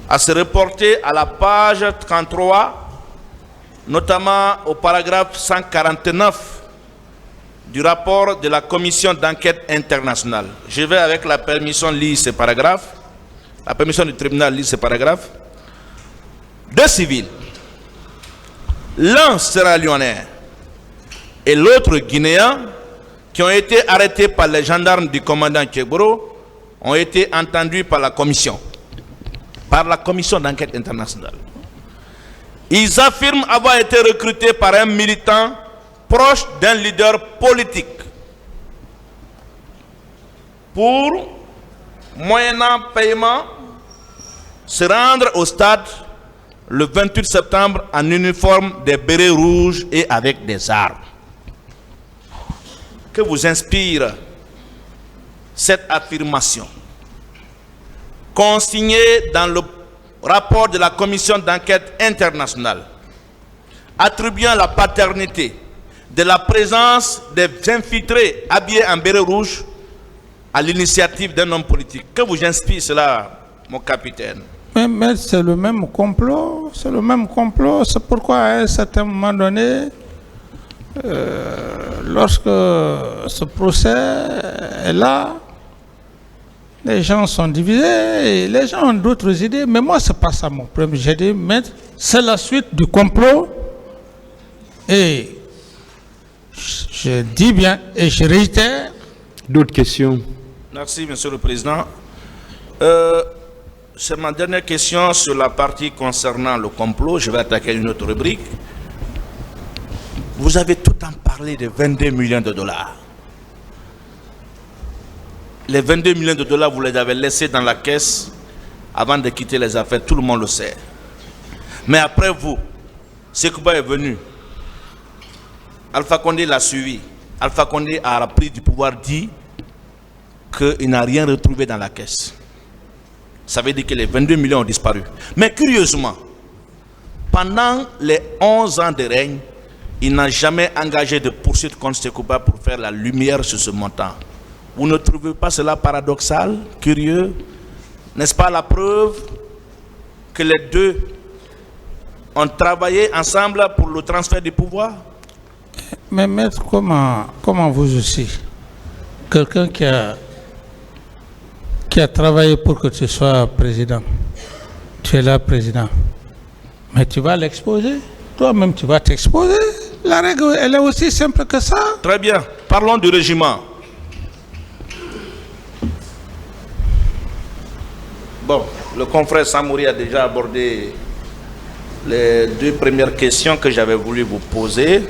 à se reporter à la page 33, notamment au paragraphe 149 du rapport de la commission d'enquête internationale. Je vais avec la permission lire ce paragraphe, la permission du tribunal lire ce paragraphe. Deux civils, l'un sierra-léonais et l'autre guinéen, qui ont été arrêtés par les gendarmes du commandant Kegboro, ont été entendus par la commission d'enquête internationale. Ils affirment avoir été recrutés par un militant proche d'un leader politique pour, moyennant paiement, se rendre au stade le 28 septembre en uniforme des bérets rouges et avec des armes. Que vous inspire cette affirmation consignée dans le rapport de la commission d'enquête internationale attribuant la paternité de la présence des infiltrés habillés en béret rouge à l'initiative d'un homme politique? Que vous inspire cela, mon capitaine? Mais c'est le même complot, c'est le même complot. C'est pourquoi à un certain moment donné, lorsque ce procès est là, les gens sont divisés, et les gens ont d'autres idées. Mais moi, c'est pas ça mon problème. J'ai dit, mais c'est la suite du complot. Et je dis bien, et je réitère. D'autres questions? Merci, Monsieur le Président. C'est ma dernière question sur la partie concernant le complot. Je vais attaquer une autre rubrique. Vous avez tout le temps parlé de 22 millions de dollars. Les 22 millions de dollars, vous les avez laissés dans la caisse avant de quitter les affaires. Tout le monde le sait. Mais après vous, Sekouba est venu. Alpha Condé l'a suivi. Alpha Condé a pris du pouvoir, dit qu'il n'a rien retrouvé dans la caisse. Ça veut dire que les 22 millions ont disparu. Mais curieusement, pendant les 11 ans de règne, il n'a jamais engagé de poursuite contre Sekouba pour faire la lumière sur ce montant. Vous ne trouvez pas cela paradoxal, curieux? N'est-ce pas la preuve que les deux ont travaillé ensemble pour le transfert du pouvoir? Mais maître, comment vous aussi, quelqu'un qui a travaillé pour que tu sois président, tu es là président, mais tu vas l'exposer? Toi-même, tu vas t'exposer? La règle, elle est aussi simple que ça. Très bien. Parlons du régiment. Bon, le confrère Samouri a déjà abordé les deux premières questions que j'avais voulu vous poser.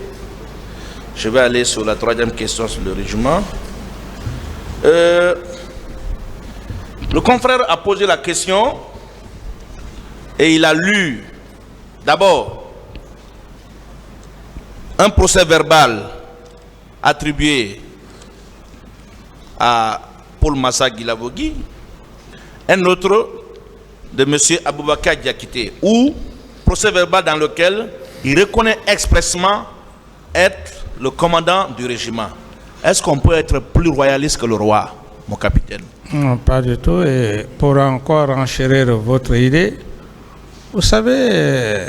Je vais aller sur la troisième question sur le régiment. Le confrère a posé la question et il a lu d'abord un procès verbal attribué à Paul Massa Guilavogui, un autre de M. Aboubakar Diakité, ou procès verbal dans lequel il reconnaît expressément être le commandant du régiment. Est-ce qu'on peut être plus royaliste que le roi, mon capitaine? Non, pas du tout. Et pour encore enchérir votre idée, vous savez,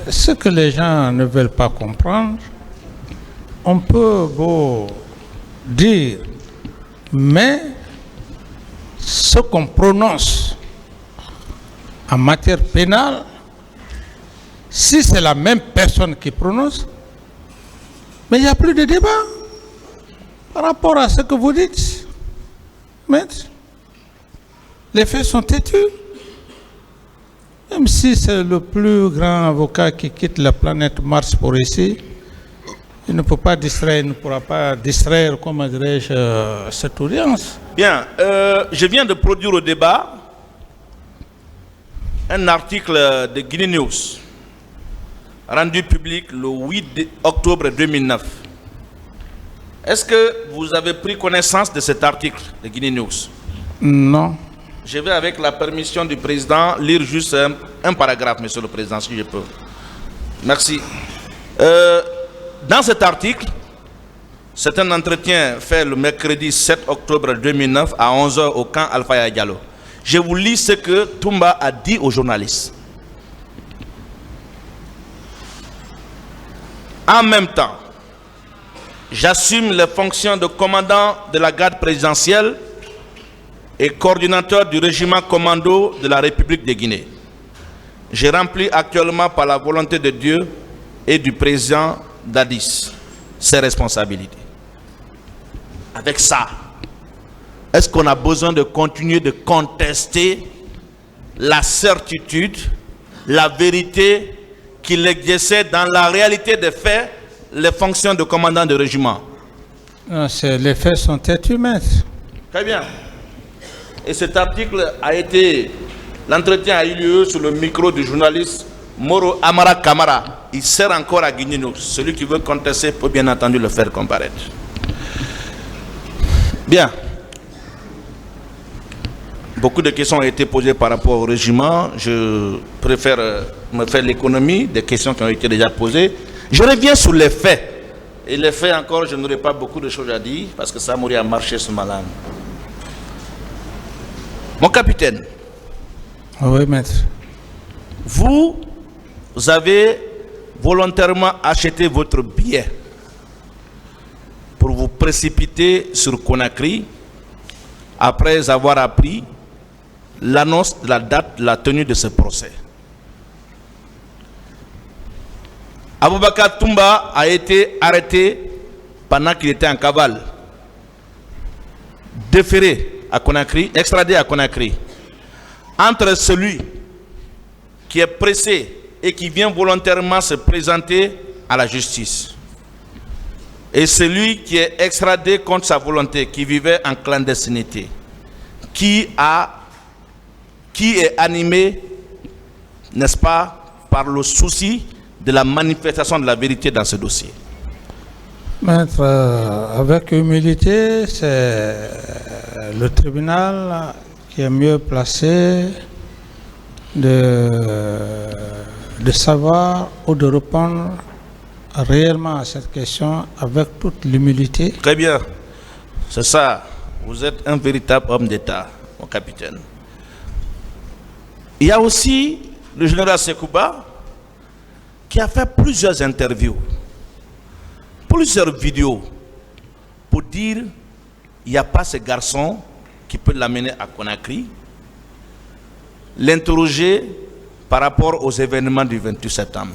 ce que les gens ne veulent pas comprendre, on peut beau dire, mais ce qu'on prononce en matière pénale, si c'est la même personne qui prononce, mais il n'y a plus de débat par rapport à ce que vous dites. Maître, les faits sont têtus. Même si c'est le plus grand avocat qui quitte la planète Mars pour ici, il ne peut pas distraire, il ne pourra pas distraire, comment dirais-je, cette audience. Bien, je viens de produire au débat un article de Guinée News, rendu public le 8 octobre 2009. Est-ce que vous avez pris connaissance de cet article de Guinée News? Non. Je vais, avec la permission du président, lire juste un paragraphe, monsieur le président, si je peux. Merci. Dans cet article, C'est un entretien fait le mercredi 7 octobre 2009 à 11 h au camp Alpha Diallo. Je vous lis ce que Toumba a dit aux journalistes. En même temps, j'assume les fonctions de commandant de la garde présidentielle et coordinateur du régiment commando de la République de Guinée. Je remplis actuellement par la volonté de Dieu et du président Dadis ses responsabilités. Avec ça, est-ce qu'on a besoin de continuer de contester la certitude, la vérité qu'il exerçait dans la réalité des faits les fonctions de commandant de régiment? Non, les faits sont têtus, maître. Très bien. Et cet article a été... L'entretien a eu lieu sur le micro du journaliste Moro Amara Kamara. Il sert encore à Guinée. Celui qui veut contester peut bien entendu le faire comparaître. Bien. Beaucoup de questions ont été posées par rapport au régiment. Je préfère me faire l'économie des questions qui ont été déjà posées. Je reviens sur les faits. Et les faits encore, je n'aurai pas beaucoup de choses à dire parce que ça mourir à marcher ce malin. Mon capitaine. Oui, maître. Vous avez volontairement acheté votre billet pour vous précipiter sur Conakry après avoir appris l'annonce de la date de la tenue de ce procès. Aboubakar Toumba a été arrêté pendant qu'il était en cavale, déféré à Conakry, extradé à Conakry. Entre celui qui est pressé et qui vient volontairement se présenter à la justice et celui qui est extradé contre sa volonté, qui vivait en clandestinité, qui est animé, n'est-ce pas, par le souci de la manifestation de la vérité dans ce dossier. Maître, avec humilité, c'est le tribunal qui est mieux placé de savoir ou de répondre réellement à cette question avec toute l'humilité. Très bien, c'est ça. Vous êtes un véritable homme d'État, mon capitaine. Il y a aussi le général Sekouba qui a fait plusieurs interviews, plusieurs vidéos pour dire il n'y a pas ce garçon qui peut l'amener à Conakry, l'interroger par rapport aux événements du 28 septembre.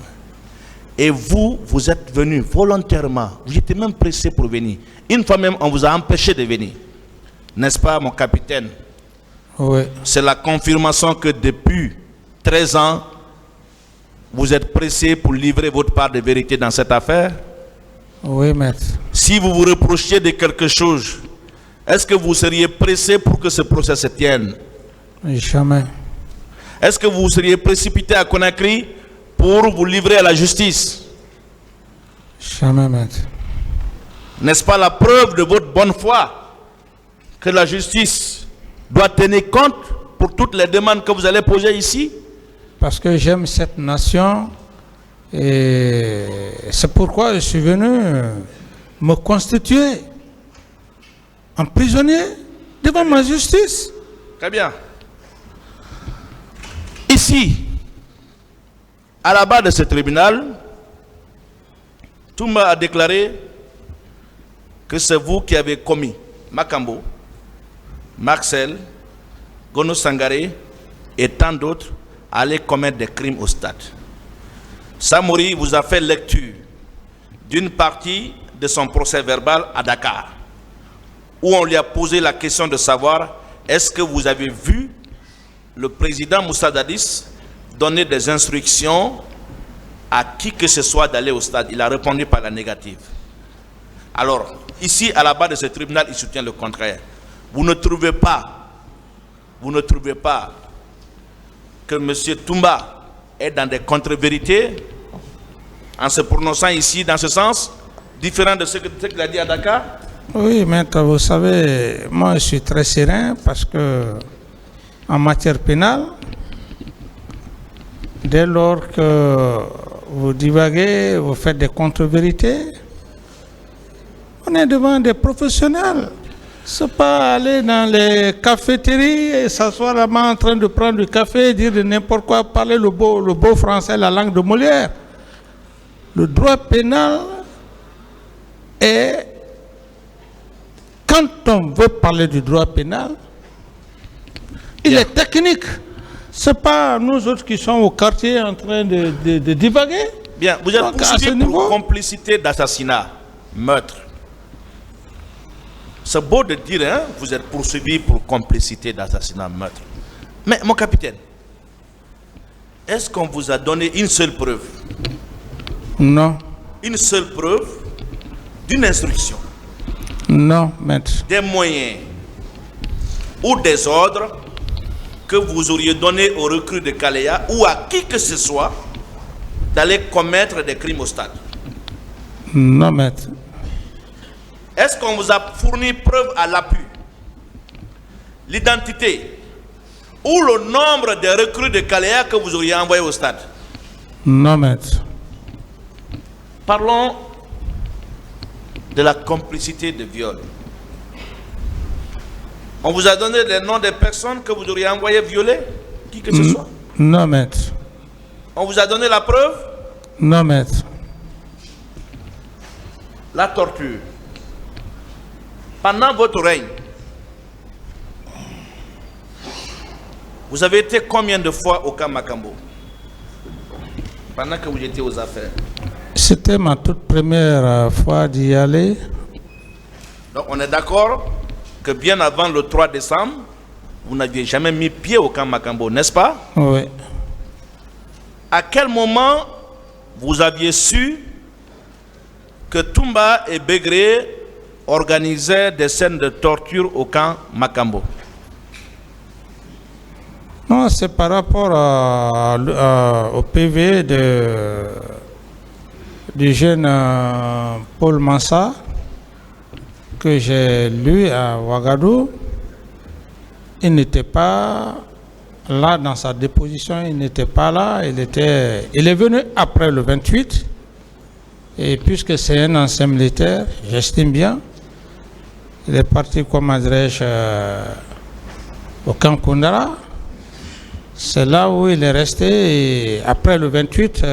Et vous êtes venu volontairement, vous étiez même pressé pour venir. Une fois même, on vous a empêché de venir. N'est-ce pas, mon capitaine? Oui. C'est la confirmation que depuis 13 ans, vous êtes pressé pour livrer votre part de vérité dans cette affaire? Oui, maître. Si vous vous reprochiez de quelque chose, est-ce que vous seriez pressé pour que ce procès se tienne? Jamais. Est-ce que vous seriez précipité à Conakry pour vous livrer à la justice? Jamais, maître. N'est-ce pas la preuve de votre bonne foi que la justice doit tenir compte pour toutes les demandes que vous allez poser ici? Parce que j'aime cette nation et c'est pourquoi je suis venu me constituer en prisonnier devant ma justice. Très bien. Ici, à la barre de ce tribunal, Toumba a déclaré que c'est vous qui avez commis Makambo, Marcel, Gono Sangaré et tant d'autres à aller commettre des crimes au stade. Samori vous a fait lecture d'une partie de son procès verbal à Dakar, où on lui a posé la question de savoir est-ce que vous avez vu le président Moussa Dadis donner des instructions à qui que ce soit d'aller au stade. Il a répondu par la négative. Alors, ici, à la base de ce tribunal, il soutient le contraire. Vous ne trouvez pas que M. Toumba est dans des contre-vérités en se prononçant ici dans ce sens, différent de ce qu'il a dit à Dakar? Oui, maître, vous savez, moi je suis très serein parce que en matière pénale, dès lors que vous divaguez, vous faites des contre-vérités, On est devant des professionnels. C'est pas aller dans les cafétéries et s'asseoir là-bas en train de prendre du café et dire de n'importe quoi, parler le beau français, la langue de Molière. Le droit pénal est... Quand on veut parler du droit pénal, il est technique. Ce n'est pas nous autres qui sommes au quartier en train de divaguer. Bien, vous êtes Donc, poursuivi pour complicité d'assassinat, meurtre. C'est beau de dire, hein, vous êtes poursuivi pour complicité d'assassinat, meurtre. Mais mon capitaine, est-ce qu'on vous a donné une seule preuve? Non. Une seule preuve d'une instruction? Non, maître. Des moyens ou des ordres que vous auriez donnés aux recrues de Kaléa ou à qui que ce soit d'aller commettre des crimes au stade? Non, maître. Est-ce qu'on vous a fourni preuve à l'appui, l'identité ou le nombre de recrues de Kaléa que vous auriez envoyés au stade? Non, maître. Parlons de la complicité de viol. On vous a donné les noms des personnes que vous auriez envoyées violer, qui que ce soit? Non, maître. On vous a donné la preuve? Non, maître. La torture. Pendant votre règne, vous avez été combien de fois au camp Makambo? Pendant que vous étiez aux affaires. C'était ma toute première fois d'y aller. Donc on est d'accord que bien avant le 3 décembre, vous n'aviez jamais mis pied au camp Makambo, n'est-ce pas? Oui. À quel moment vous aviez su que Toumba et Begré organisaient des scènes de torture au camp Makambo? Non, c'est par rapport au PV du jeune Paul Mansa que j'ai lu à Ouagadougou. Il n'était pas là dans sa déposition, il n'était pas là, il est venu après le 28. Et puisque c'est un ancien militaire, j'estime bien, il est parti, comment dirais-je, au camp Koundara. C'est là où il est resté, et après le 28,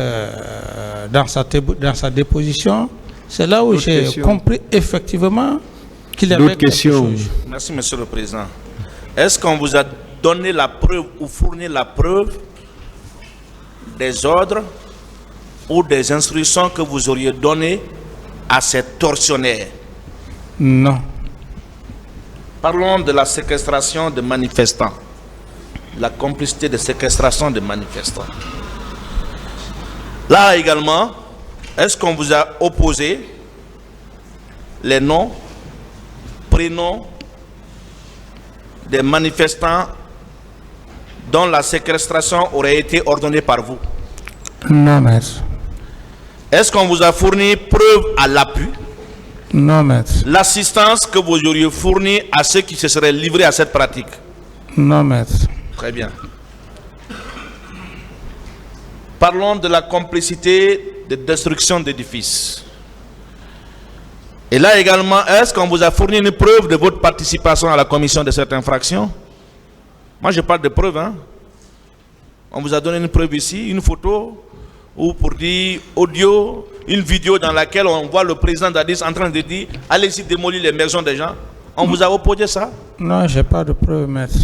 dans sa déposition, c'est là où j'ai compris effectivement qu'il y avait quelque chose. Merci, Monsieur le Président. Est-ce qu'on vous a donné la preuve ou fourni la preuve des ordres ou des instructions que vous auriez données à ces tortionnaires? Non. Parlons de la séquestration de manifestants. La complicité de séquestration de manifestants. Là également, est-ce qu'on vous a opposé les noms, prénoms des manifestants dont la séquestration aurait été ordonnée par vous? Non, maître. Est-ce qu'on vous a fourni preuve à l'appui? Non, maître. L'assistance que vous auriez fournie à ceux qui se seraient livrés à cette pratique? Non, maître. Très bien. Parlons de la complicité de destruction d'édifices. Et là également, est-ce qu'on vous a fourni une preuve de votre participation à la commission de cette infraction? Moi, je parle de preuves. Hein? On vous a donné une preuve ici, une photo, ou pour dire audio, une vidéo dans laquelle on voit le président d'Addis en train de dire « Allez-y démolir les maisons des gens ». On vous a opposé ça? Non, je n'ai pas de preuve, maître.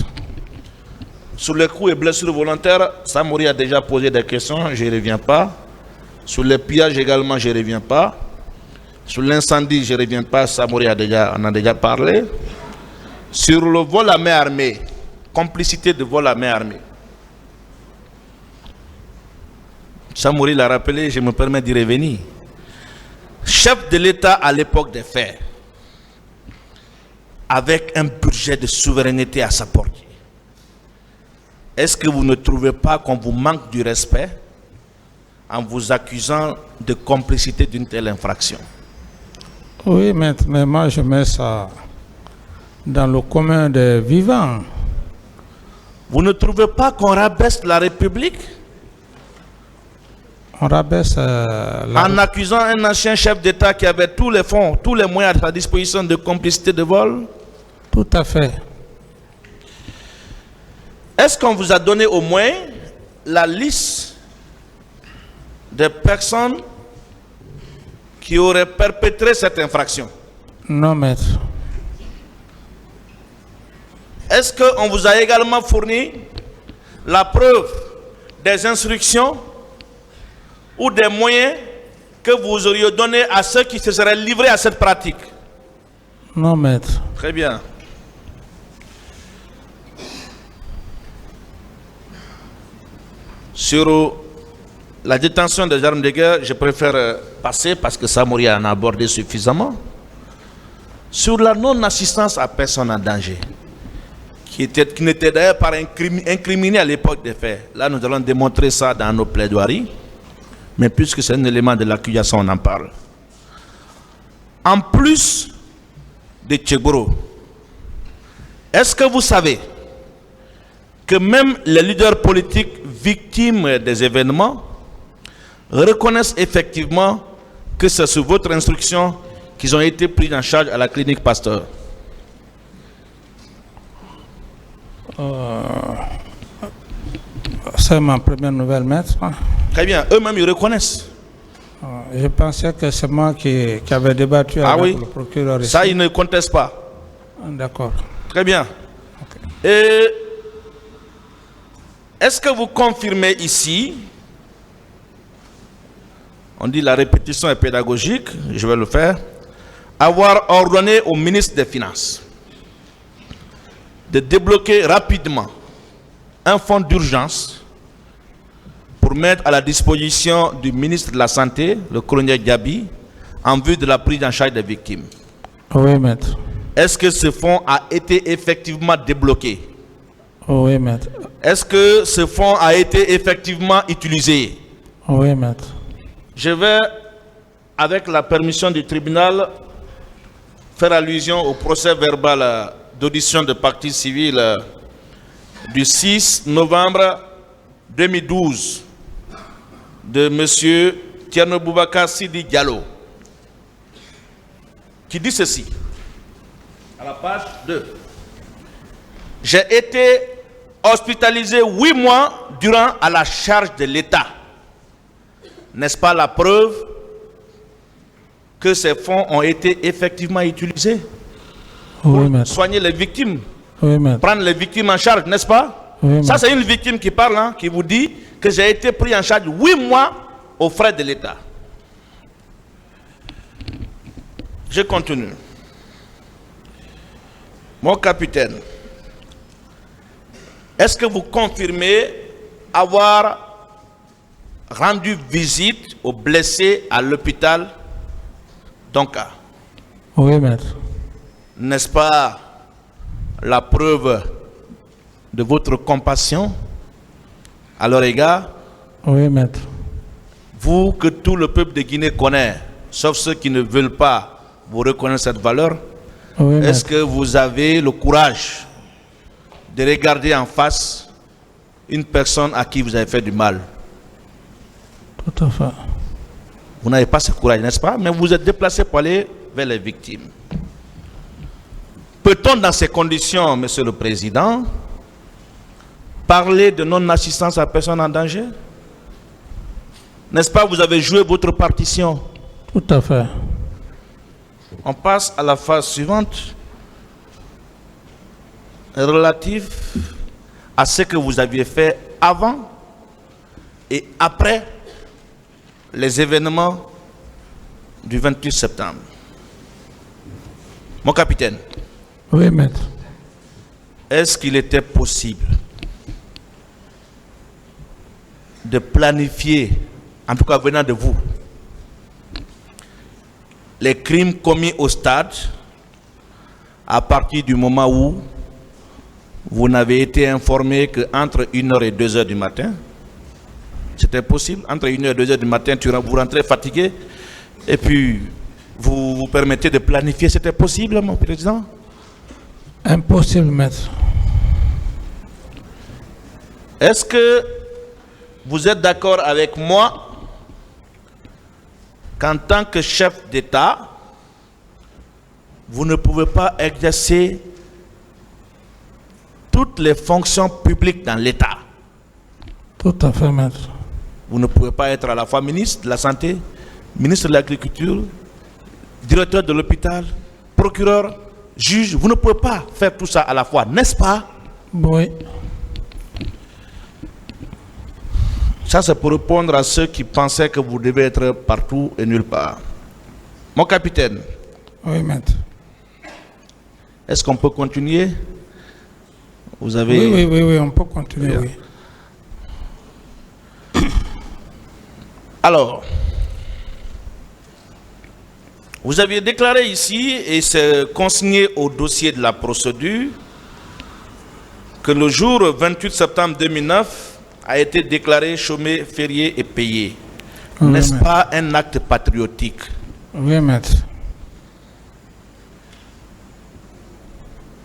Sur les coups et blessures volontaires, Samori a déjà posé des questions, je ne reviens pas. Sur les pillages également, je ne reviens pas. Sur l'incendie, je ne reviens pas, Samori en a déjà parlé. Sur le vol à main armée, complicité de vol à main armée. Samori l'a rappelé, je me permets d'y revenir. Chef de l'État à l'époque des faits, avec un budget de souveraineté à sa portée. Est-ce que vous ne trouvez pas qu'on vous manque du respect en vous accusant de complicité d'une telle infraction? Oui, maître, mais moi je mets ça dans le commun des vivants. Vous ne trouvez pas qu'on rabaisse la République? On rabaisse en accusant un ancien chef d'État qui avait tous les fonds, tous les moyens à sa disposition de complicité de vol? Tout à fait. Est-ce qu'on vous a donné au moins la liste des personnes qui auraient perpétré cette infraction? Non, maître. Est-ce qu'on vous a également fourni la preuve des instructions ou des moyens que vous auriez donnés à ceux qui se seraient livrés à cette pratique? Non, maître. Très bien. Sur la détention des armes de guerre, je préfère passer parce que Samori en a abordé suffisamment. Sur la non-assistance à personne en danger, qui n'était d'ailleurs pas incriminé à l'époque des faits. Là, nous allons démontrer ça dans nos plaidoiries, mais puisque c'est un élément de l'accusation, on en parle. En plus de Tchegboro, est-ce que vous savez que même les leaders politiques victimes des événements reconnaissent effectivement que c'est sous votre instruction qu'ils ont été pris en charge à la clinique Pasteur? C'est ma première nouvelle, maître. Très bien, eux-mêmes ils reconnaissent. Je pensais que c'est moi qui avais débattu avec le procureur ici. Ça ils ne contestent pas. D'accord. Très bien. Okay. Et est-ce que vous confirmez ici, on dit la répétition est pédagogique, je vais le faire, avoir ordonné au ministre des Finances de débloquer rapidement un fonds d'urgence pour mettre à la disposition du ministre de la Santé, le colonel Diaby, en vue de la prise en charge des victimes? Oui, maître. Est-ce que ce fonds a été effectivement débloqué? Oui, maître. Est-ce que ce fonds a été effectivement utilisé? Oui, maître. Je vais, avec la permission du tribunal, faire allusion au procès verbal d'audition de partie civile du 6 novembre 2012 de M. Thierno Boubacar Sidi Diallo, qui dit ceci, à la page 2. J'ai été hospitalisé 8 mois durant à la charge de l'État. N'est-ce pas la preuve que ces fonds ont été effectivement utilisés pour soigner les victimes, prendre les victimes en charge, n'est-ce pas? Ça, c'est une victime qui parle, hein, qui vous dit que j'ai été pris en charge 8 mois aux frais de l'État. Je continue. Mon capitaine, est-ce que vous confirmez avoir rendu visite aux blessés à l'hôpital Donka? Oui, maître. N'est-ce pas la preuve de votre compassion à leur égard? Oui, maître. Vous que tout le peuple de Guinée connaît, sauf ceux qui ne veulent pas vous reconnaître cette valeur, oui, est-ce que vous avez le courage de regarder en face une personne à qui vous avez fait du mal? Tout à fait. Vous n'avez pas ce courage, n'est-ce pas? Mais vous êtes déplacé pour aller vers les victimes. Peut-on, dans ces conditions, Monsieur le Président, parler de non-assistance à personne en danger? N'est-ce pas, vous avez joué votre partition? Tout à fait. On passe à la phase suivante, relative à ce que vous aviez fait avant et après les événements du 28 septembre. Mon capitaine. Oui, maître. Est-ce qu'il était possible de planifier, en tout cas venant de vous, les crimes commis au stade à partir du moment où vous n'avez été informé qu'entre 1h et 2h du matin, c'était possible, entre 1h et 2h du matin, vous rentrez fatigué et puis vous vous permettez de planifier, c'était possible, mon président? Impossible, maître. Est-ce que vous êtes d'accord avec moi qu'en tant que chef d'État, vous ne pouvez pas exercer toutes les fonctions publiques dans l'État. Tout à fait, maître. Vous ne pouvez pas être à la fois ministre de la Santé, ministre de l'Agriculture, directeur de l'hôpital, procureur, juge. Vous ne pouvez pas faire tout ça à la fois, n'est-ce pas? Oui. Ça, c'est pour répondre à ceux qui pensaient que vous devez être partout et nulle part. Mon capitaine. Oui, maître. Est-ce qu'on peut continuer? Vous avez... Oui, on peut continuer, oui. Alors, vous aviez déclaré ici, et c'est consigné au dossier de la procédure, que le jour 28 septembre 2009 a été déclaré chômé, férié et payé. Oui, n'est-ce maître. pas un acte patriotique? Oui, maître.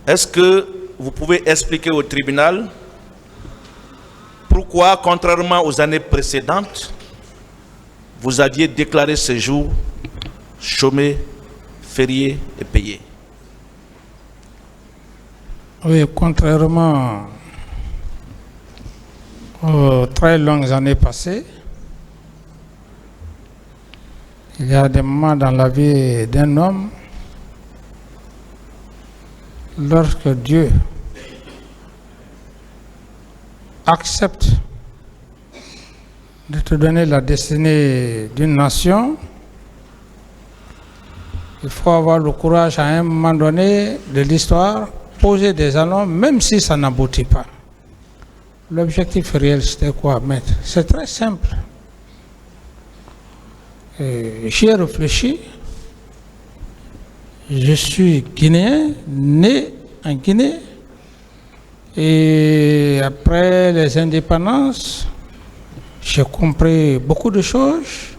Est-ce que vous pouvez expliquer au tribunal pourquoi, contrairement aux années précédentes, vous aviez déclaré ce jour chômé, férié et payé? Oui, contrairement aux très longues années passées, il y a des moments dans la vie d'un homme, lorsque Dieu accepte de te donner la destinée d'une nation, il faut avoir le courage à un moment donné de l'histoire, poser des jalons, même si ça n'aboutit pas. L'objectif réel, c'était quoi, maître? C'est très simple. J'y ai réfléchi. Je suis guinéen, né en Guinée. Et après les indépendances, j'ai compris beaucoup de choses.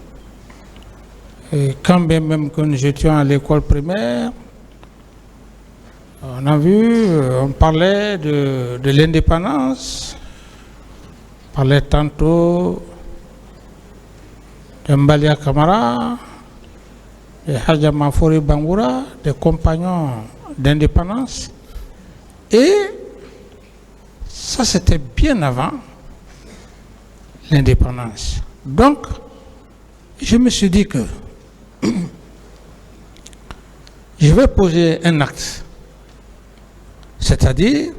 Et quand bien même que nous étions à l'école primaire, on a vu, on parlait de l'indépendance, on parlait tantôt de Mbalia Camara, de Hadja Mafori Bangoura, des compagnons d'indépendance. Et ça, c'était bien avant l'indépendance. Donc, je me suis dit que je vais poser un acte. C'est-à-dire,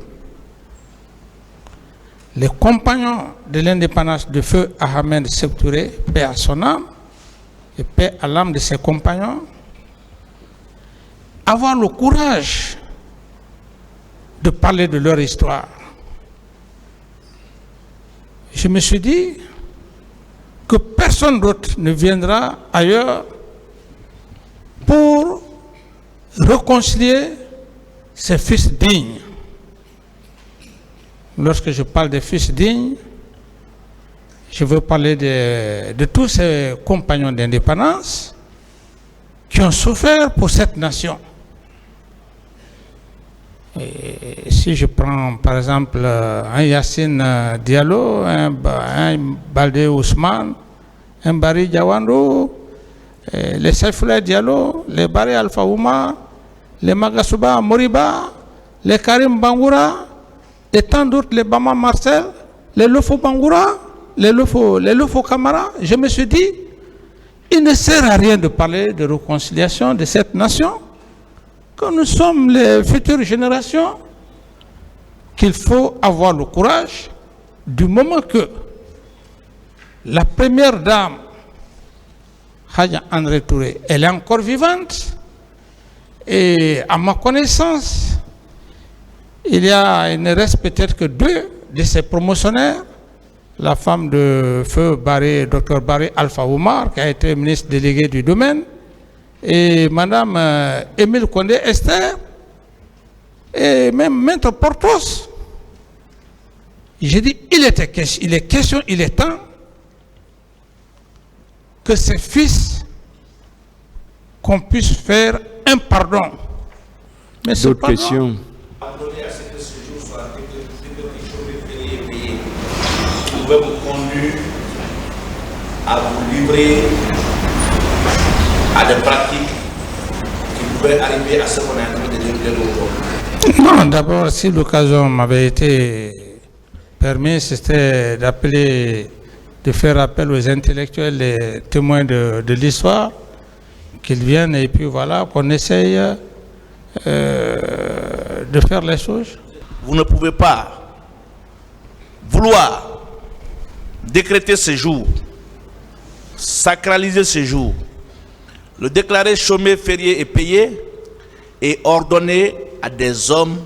les compagnons de l'indépendance de feu Ahmed Sékou Touré, paix à son âme, et paix à l'âme de ses compagnons, avoir le courage de parler de leur histoire. Je me suis dit que personne d'autre ne viendra ailleurs pour réconcilier ses fils dignes. Lorsque je parle des fils dignes, je veux parler de tous ces compagnons d'indépendance qui ont souffert pour cette nation. Et si je prends par exemple un Yassine Diallo, un Baldé Ousmane, un Bari Diawando, les Saïfoulaye Diallo, les Bari Alpha Oumar, les Magasuba Moriba, les Karim Bangoura, et tant d'autres, les Bama Marcel, les Lofo Bangoura, les Lofo Kamara, je me suis dit, il ne sert à rien de parler de réconciliation de cette nation, que nous sommes les futures générations, qu'il faut avoir le courage, du moment que la première dame, Hadja André Touré, elle est encore vivante, et à ma connaissance, il ne reste peut-être que 2 de ses promotionnaires, la femme de feu Barry, Dr Barry Alpha Oumar, qui a été ministre délégué du domaine, et Madame Émile Condé Esther, et même Maître Portos. J'ai dit, il est temps que ses fils, qu'on puisse faire un pardon. Mais d'autres questions? Pardonner à ce que ce jour soit déclaré payé, pouvez vous conduire à vous livrer à des pratiques qui pouvaient arriver à ce qu'on est en train de dénoncer aujourd'hui? Non, d'abord, si l'occasion m'avait été permise, c'était de faire appel aux intellectuels, les témoins de l'histoire, qu'ils viennent et puis voilà, qu'on essaye de faire les choses. Vous ne pouvez pas vouloir décréter ce jour, sacraliser ce jour, le déclarer chômé, férié et payé, et ordonner à des hommes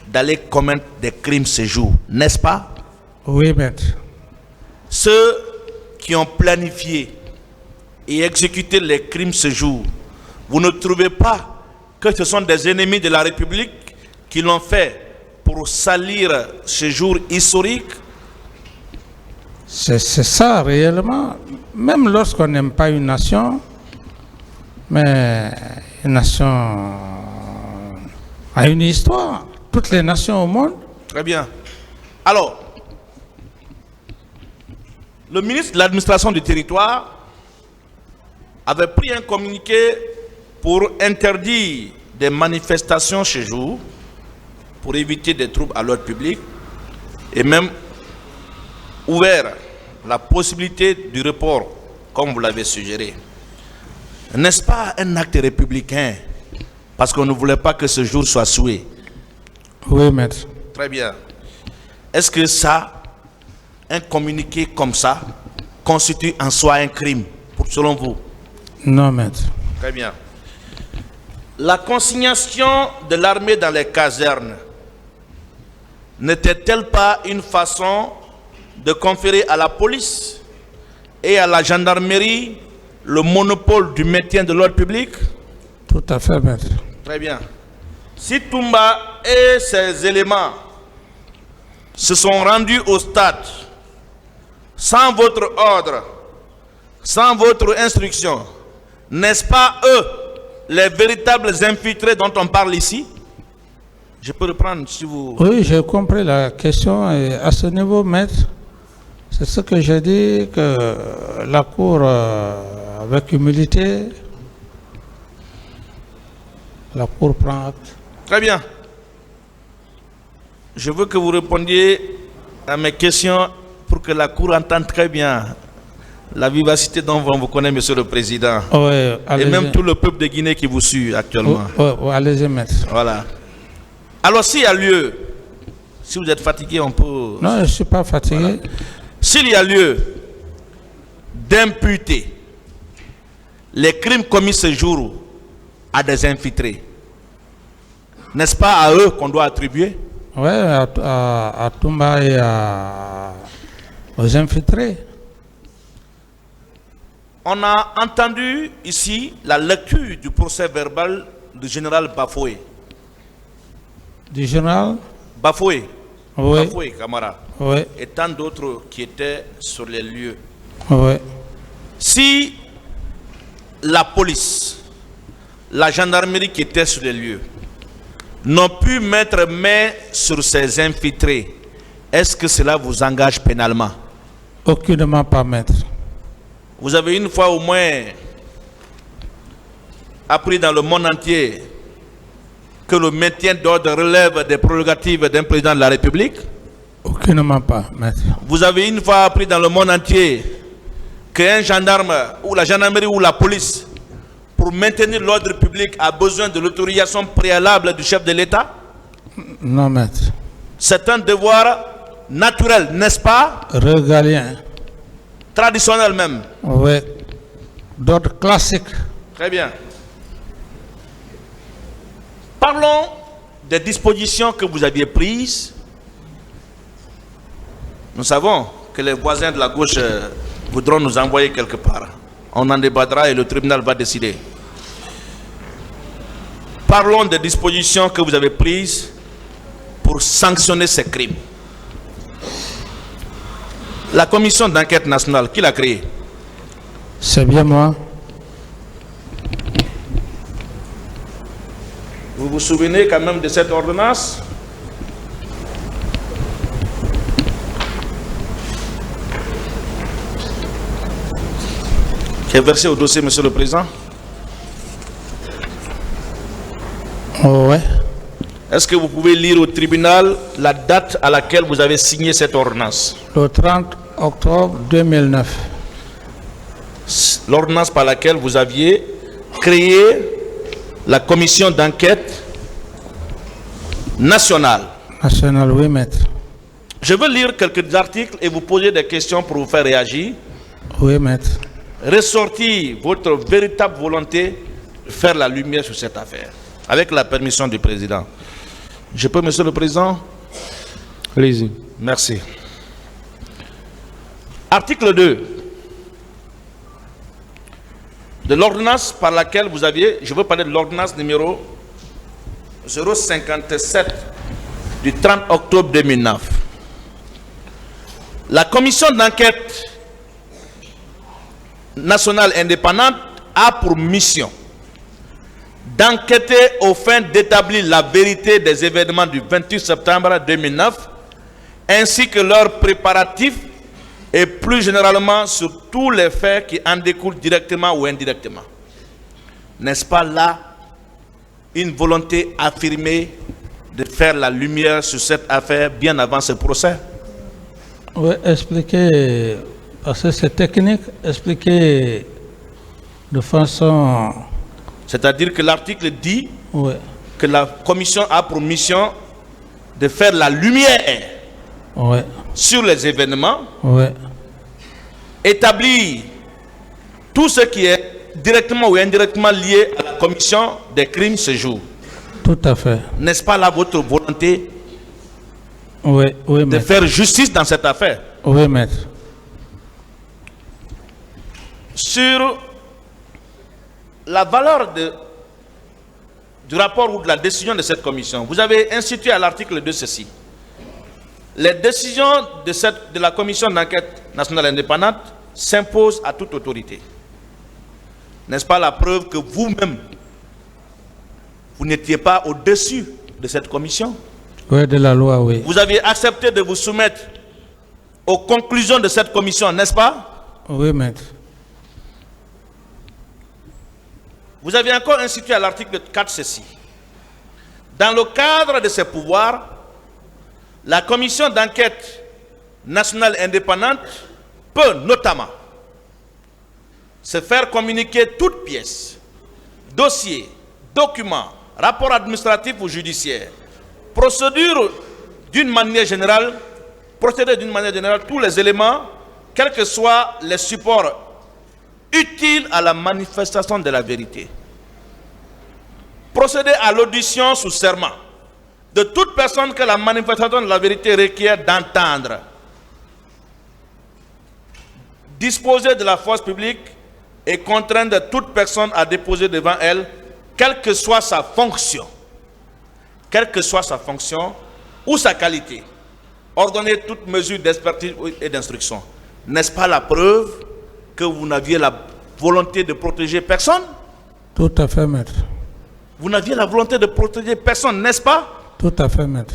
d'aller commettre des crimes ce jour, n'est-ce pas? Oui, maître. Ceux qui ont planifié et exécuté les crimes ce jour, vous ne trouvez pas que ce sont des ennemis de la République qui l'ont fait pour salir ce jour historique? C'est ça réellement. Même lorsqu'on n'aime pas une nation, mais une nation a une histoire. Toutes les nations au monde. Très bien. Alors, le ministre de l'administration du territoire avait pris un communiqué pour interdire des manifestations chez jour, pour éviter des troubles à l'ordre public, et même ouvert la possibilité du report, comme vous l'avez suggéré. N'est-ce pas un acte républicain? Parce qu'on ne voulait pas que ce jour soit souillé. Oui, maître. Très bien. Est-ce que ça, un communiqué comme ça, constitue en soi un crime, selon vous? Non, maître. Très bien. La consignation de l'armée dans les casernes n'était-elle pas une façon de conférer à la police et à la gendarmerie le monopole du maintien de l'ordre public? Tout à fait, maître. Très bien. Si Toumba et ses éléments se sont rendus au stade sans votre ordre, sans votre instruction, n'est-ce pas eux les véritables infiltrés dont on parle ici? Je peux reprendre si vous... Oui, j'ai compris la question. Et à ce niveau, maître, c'est ce que j'ai dit, que la Cour, avec humilité, la Cour prend acte. Très bien. Je veux que vous répondiez à mes questions pour que la Cour entende très bien la vivacité dont on vous connaît, Monsieur le Président. Oui, et même tout le peuple de Guinée qui vous suit actuellement. Oui, allez-y, maître. Voilà. Alors, s'il y a lieu, si vous êtes fatigué, on peut... Non, je ne suis pas fatigué. Voilà. S'il y a lieu d'imputer les crimes commis ce jour à des infiltrés, n'est-ce pas à eux qu'on doit attribuer? Oui, à Toumba et aux infiltrés. On a entendu ici la lecture du procès verbal du général Bafoué. Du général Bafoué. Oui. Bafoué, camarade. Oui. Et tant d'autres qui étaient sur les lieux. Oui. Si la police, la gendarmerie qui était sur les lieux, n'ont pu mettre main sur ces infiltrés, est-ce que cela vous engage pénalement? Aucunement pas, maître. Vous avez une fois au moins appris dans le monde entier que le maintien d'ordre relève des prérogatives d'un président de la République? Aucunement pas, maître. Vous avez une fois appris dans le monde entier qu'un gendarme ou la gendarmerie ou la police, pour maintenir l'ordre public, a besoin de l'autorisation préalable du chef de l'État? Non, maître. C'est un devoir naturel, n'est-ce pas? Régalien. Traditionnel même. Oui. D'ordre classique. Très bien. Parlons des dispositions que vous aviez prises. Nous savons que les voisins de la gauche voudront nous envoyer quelque part. On en débattra et le tribunal va décider. Parlons des dispositions que vous avez prises pour sanctionner ces crimes. La commission d'enquête nationale, qui l'a créée? C'est bien moi. Vous vous souvenez quand même de cette ordonnance? Qui est versée au dossier, Monsieur le Président? Est-ce que vous pouvez lire au tribunal la date à laquelle vous avez signé cette ordonnance? Le 30 octobre 2009. L'ordonnance par laquelle vous aviez créé la commission d'enquête nationale. National, oui, maître. Je veux lire quelques articles et vous poser des questions pour vous faire réagir. Oui, maître. Ressortir votre véritable volonté de faire la lumière sur cette affaire. Avec la permission du président. Je peux, monsieur le président? Allez-y. Merci. Article 2 de l'ordonnance par laquelle vous aviez, je veux parler de l'ordonnance numéro 057 du 30 octobre 2009. La commission d'enquête nationale indépendante a pour mission d'enquêter aux fins d'établir la vérité des événements du 28 septembre 2009 ainsi que leurs préparatifs et plus généralement sur tous les faits qui en découlent directement ou indirectement. N'est-ce pas là une volonté affirmée de faire la lumière sur cette affaire bien avant ce procès? Oui, expliquer, parce que c'est technique, expliquer de façon... C'est-à-dire que l'article dit Oui, que la commission a pour mission de faire la lumière oui, sur les événements, oui, établir tout ce qui est directement ou indirectement lié à la commission des crimes ce jour. tout à fait. N'est-ce pas là votre volonté Oui, oui, de maître. faire justice dans cette affaire? Oui, maître. Sur la valeur du rapport ou de la décision de cette commission, vous avez institué à l'article 2 ceci. Les décisions de la commission d'enquête nationale indépendante s'imposent à toute autorité. N'est-ce pas la preuve que vous-même, vous n'étiez pas au-dessus de cette commission? Oui, de la loi, oui. Vous aviez accepté de vous soumettre aux conclusions de cette commission, n'est-ce pas? Oui, maître. Vous avez encore institué à l'article 4 ceci. Dans le cadre de ses pouvoirs, la commission d'enquête nationale indépendante peut notamment se faire communiquer toute pièce, dossier, document, rapport administratif ou judiciaire, procéder d'une manière générale, tous les éléments, quels que soient les supports utiles à la manifestation de la vérité. Procéder à l'audition sous serment de toute personne que la manifestation de la vérité requiert d'entendre. Disposer de la force publique et contraindre toute personne à déposer devant elle, quelle que soit sa fonction, ou sa qualité, ordonner toute mesure d'expertise et d'instruction. N'est-ce pas la preuve que vous n'aviez la volonté de protéger personne? Tout à fait, maître. Vous n'aviez la volonté de protéger personne, n'est-ce pas? Tout à fait, maître.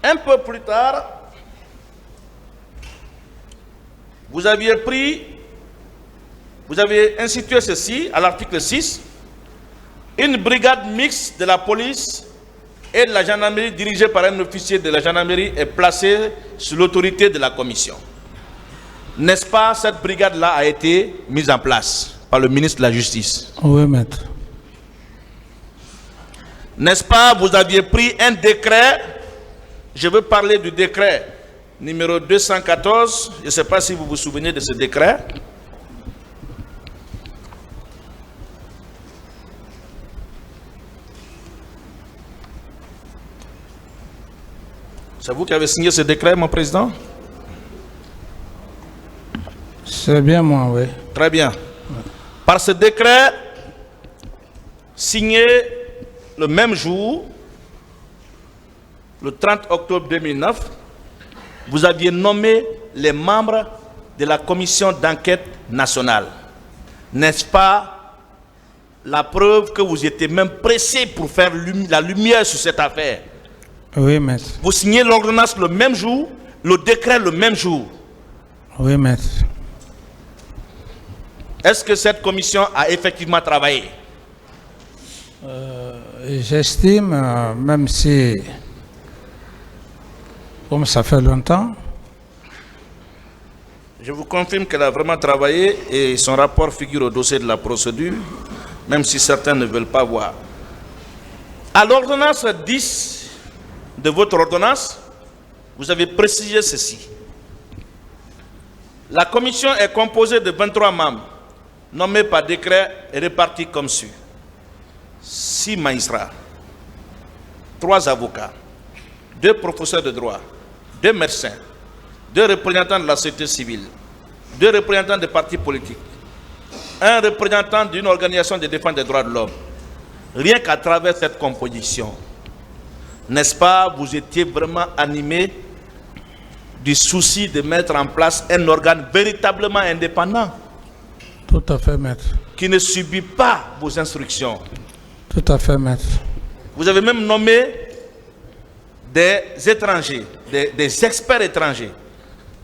Un peu plus tard, vous avez institué ceci à l'article 6, une brigade mixte de la police et de la gendarmerie dirigée par un officier de la gendarmerie est placée sous l'autorité de la commission. N'est-ce pas, cette brigade-là a été mise en place par le ministre de la Justice? Oui, maître. N'est-ce pas, vous aviez pris un décret, je veux parler du décret numéro 214, je ne sais pas si vous vous souvenez de ce décret. C'est vous qui avez signé ce décret, mon président? C'est bien moi, oui. Très bien. Par ce décret, signé le même jour, le 30 octobre 2009, vous aviez nommé les membres de la commission d'enquête nationale. N'est-ce pas la preuve que vous étiez même pressé pour faire la lumière sur cette affaire? Oui, maître. Vous signez l'ordonnance le même jour, le décret le même jour. Oui, maître. Est-ce que cette commission a effectivement travaillé? j'estime, même si, comme ça fait longtemps, Je vous confirme qu'elle a vraiment travaillé et son rapport figure au dossier de la procédure, même si certains ne veulent pas voir. À l'ordonnance 10 de votre ordonnance, vous avez précisé ceci. La commission est composée de 23 membres, nommés par décret et répartis comme suit. 6 magistrats, 3 avocats, 2 professeurs de droit, 2 médecins, 2 représentants de la société civile, 2 représentants des partis politiques, 1 représentant d'une organisation de défense des droits de l'homme. Rien qu'à travers cette composition, n'est-ce pas, vous étiez vraiment animé du souci de mettre en place un organe véritablement indépendant, tout à fait, maître. qui ne subit pas vos instructions. Tout à fait, maître. Vous avez même nommé des étrangers, des experts étrangers.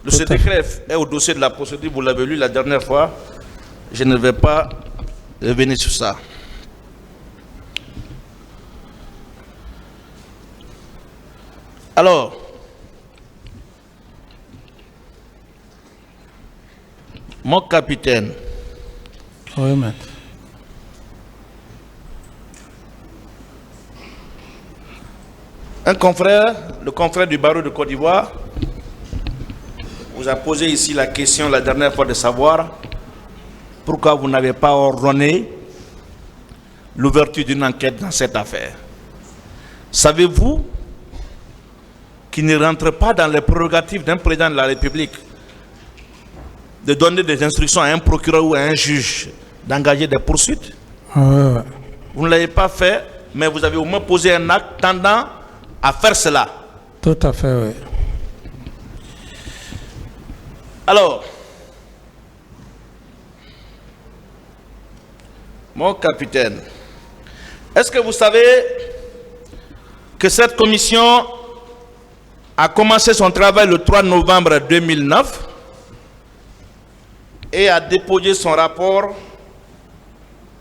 Ce décret est au dossier de la procédure, vous l'avez lu la dernière fois. Je ne vais pas revenir sur ça. Alors, mon capitaine, Oui, maître. un confrère, le confrère du barreau de Côte d'Ivoire, vous a posé ici la question la dernière fois de savoir pourquoi vous n'avez pas ordonné l'ouverture d'une enquête dans cette affaire. Savez-vous qu'il ne rentre pas dans les prérogatives d'un président de la République de donner des instructions à un procureur ou à un juge d'engager des poursuites? Oui. Vous ne l'avez pas fait, mais vous avez au moins posé un acte tendant à faire cela. Tout à fait, oui. Alors, mon capitaine, est-ce que vous savez que cette commission a commencé son travail le 3 novembre 2009 et a déposé son rapport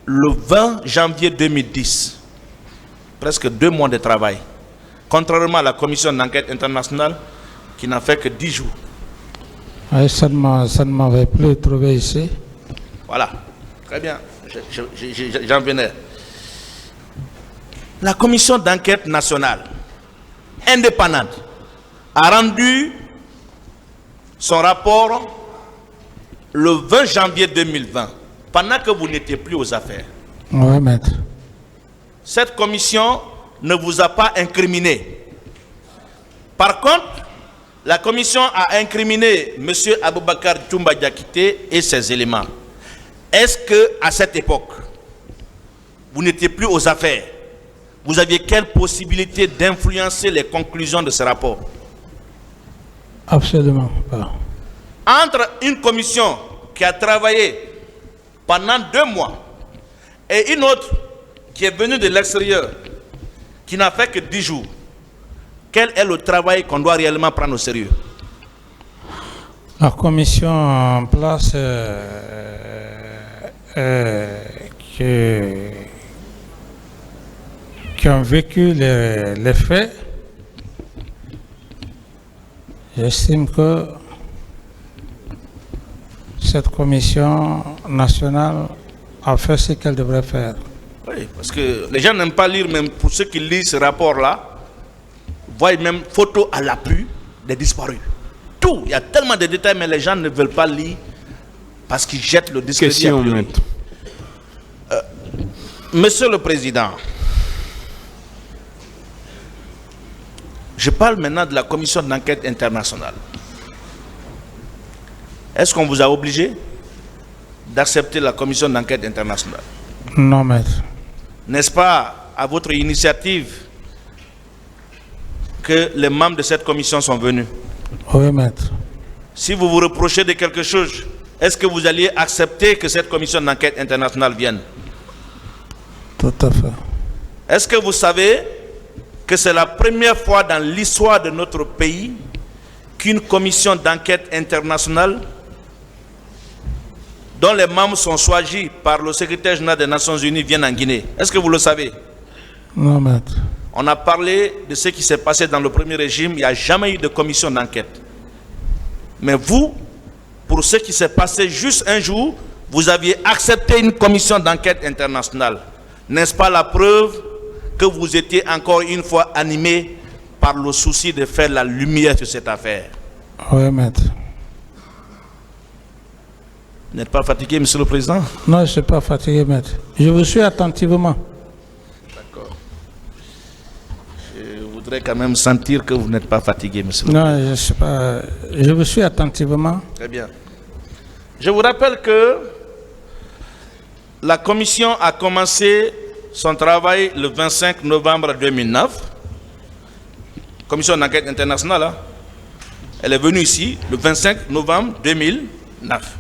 le 20 janvier 2010. Presque 2 mois de travail. Contrairement à la commission d'enquête internationale qui n'a fait que 10 jours. Oui, ça ne m'avait plus trouvé ici. Voilà, très bien, j'en venais. La commission d'enquête nationale, indépendante, a rendu son rapport le 20 janvier 2020, pendant que vous n'étiez plus aux affaires. Oui, maître. Cette commission ne vous a pas incriminé. Par contre, la commission a incriminé M. Aboubakar Toumba Diakité et ses éléments. Est-ce qu'à cette époque, vous n'étiez plus aux affaires? Vous aviez quelle possibilité d'influencer les conclusions de ce rapport? Absolument pas. Entre une commission qui a travaillé pendant 2 mois et une autre qui est venue de l'extérieur, qui n'a fait que 10 jours, quel est le travail qu'on doit réellement prendre au sérieux? La commission en place qui ont vécu les faits, j'estime que cette commission nationale a fait ce qu'elle devrait faire. Oui, parce que les gens n'aiment pas lire, même pour ceux qui lisent ce rapport-là, voient même photos à l'appui des disparus. Tout, il y a tellement de détails, mais les gens ne veulent pas lire parce qu'ils jettent le discrédit. Question, maître. Monsieur le Président, je parle maintenant de la commission d'enquête internationale. Est-ce qu'on vous a obligé d'accepter la commission d'enquête internationale? Non, maître. N'est-ce pas à votre initiative que les membres de cette commission sont venus? Oui, maître. Si vous vous reprochez de quelque chose, est-ce que vous alliez accepter que cette commission d'enquête internationale vienne? Tout à fait. Est-ce que vous savez que c'est la première fois dans l'histoire de notre pays qu'une commission d'enquête internationale dont les membres sont choisis par le secrétaire général des Nations Unies viennent en Guinée? Est-ce que vous le savez? Non, maître. On a parlé de ce qui s'est passé dans le premier régime. Il n'y a jamais eu de commission d'enquête. Mais vous, pour ce qui s'est passé juste un jour, vous aviez accepté une commission d'enquête internationale. N'est-ce pas la preuve que vous étiez encore une fois animé par le souci de faire la lumière sur cette affaire? Oui, maître. Vous n'êtes pas fatigué, Monsieur le Président? Non, je ne suis pas fatigué, maître. Je vous suis attentivement. D'accord. Je voudrais quand même sentir que vous n'êtes pas fatigué, Monsieur le Président. Non, je ne suis pas. Je vous suis attentivement. Très bien. Je vous rappelle que la commission a commencé son travail le 25 novembre 2009. Commission d'enquête internationale. Hein? Elle est venue ici le 25 novembre 2009.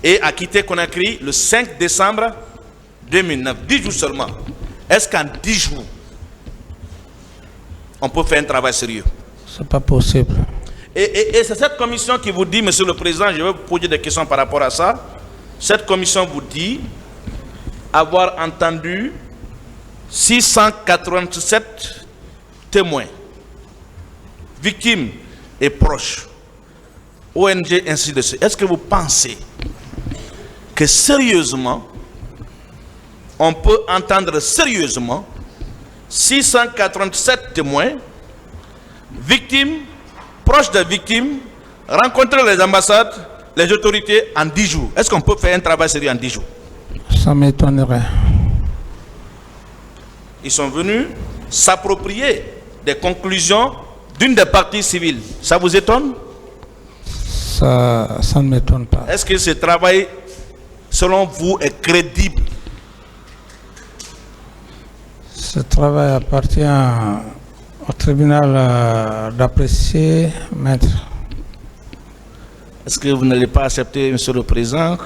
Et a quitté Conakry le 5 décembre 2009. 10 jours seulement. Est-ce qu'en 10 jours, on peut faire un travail sérieux? C'est pas possible. Et c'est cette commission qui vous dit, Monsieur le Président, je vais vous poser des questions par rapport à ça. Cette commission vous dit avoir entendu 687 témoins, victimes et proches, ONG, ainsi de suite. Est-ce que vous pensez que sérieusement, on peut entendre sérieusement 687 témoins, victimes, proches des victimes, rencontrer les ambassades, les autorités en 10 jours? Est-ce qu'on peut faire un travail sérieux en 10 jours? Ça m'étonnerait. Ils sont venus s'approprier des conclusions d'une des parties civiles. Ça vous étonne? Ça ne m'étonne pas. Est-ce que ce travail, selon vous, est crédible? Ce travail appartient au tribunal d'apprécier, maître. Est-ce que vous n'allez pas accepter, Monsieur le Président?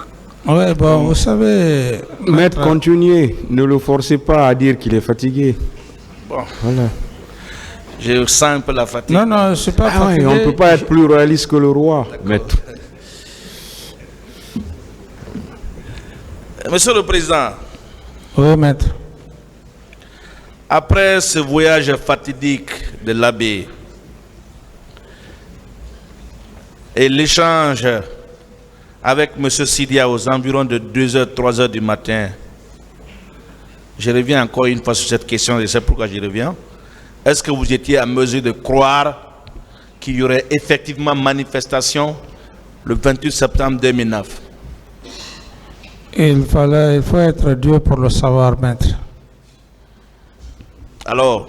Oui, bon, vous savez... Maître, continuez. Ne le forcez pas à dire qu'il est fatigué. Bon, Voilà. je sens un peu la fatigue. Non, non, je ne suis pas Ah ouais, fatigué. on ne peut pas être plus réaliste que le roi, maître. Monsieur le Président, Oui, maître. après ce voyage fatidique de l'abbé et l'échange avec M. Sidia aux environs de 2h, 3h du matin, je reviens encore une fois sur cette question et c'est pourquoi j'y reviens. Est-ce que vous étiez à mesure de croire qu'il y aurait effectivement manifestation le 28 septembre 2009? Il faut être Dieu pour le savoir, maître. Alors,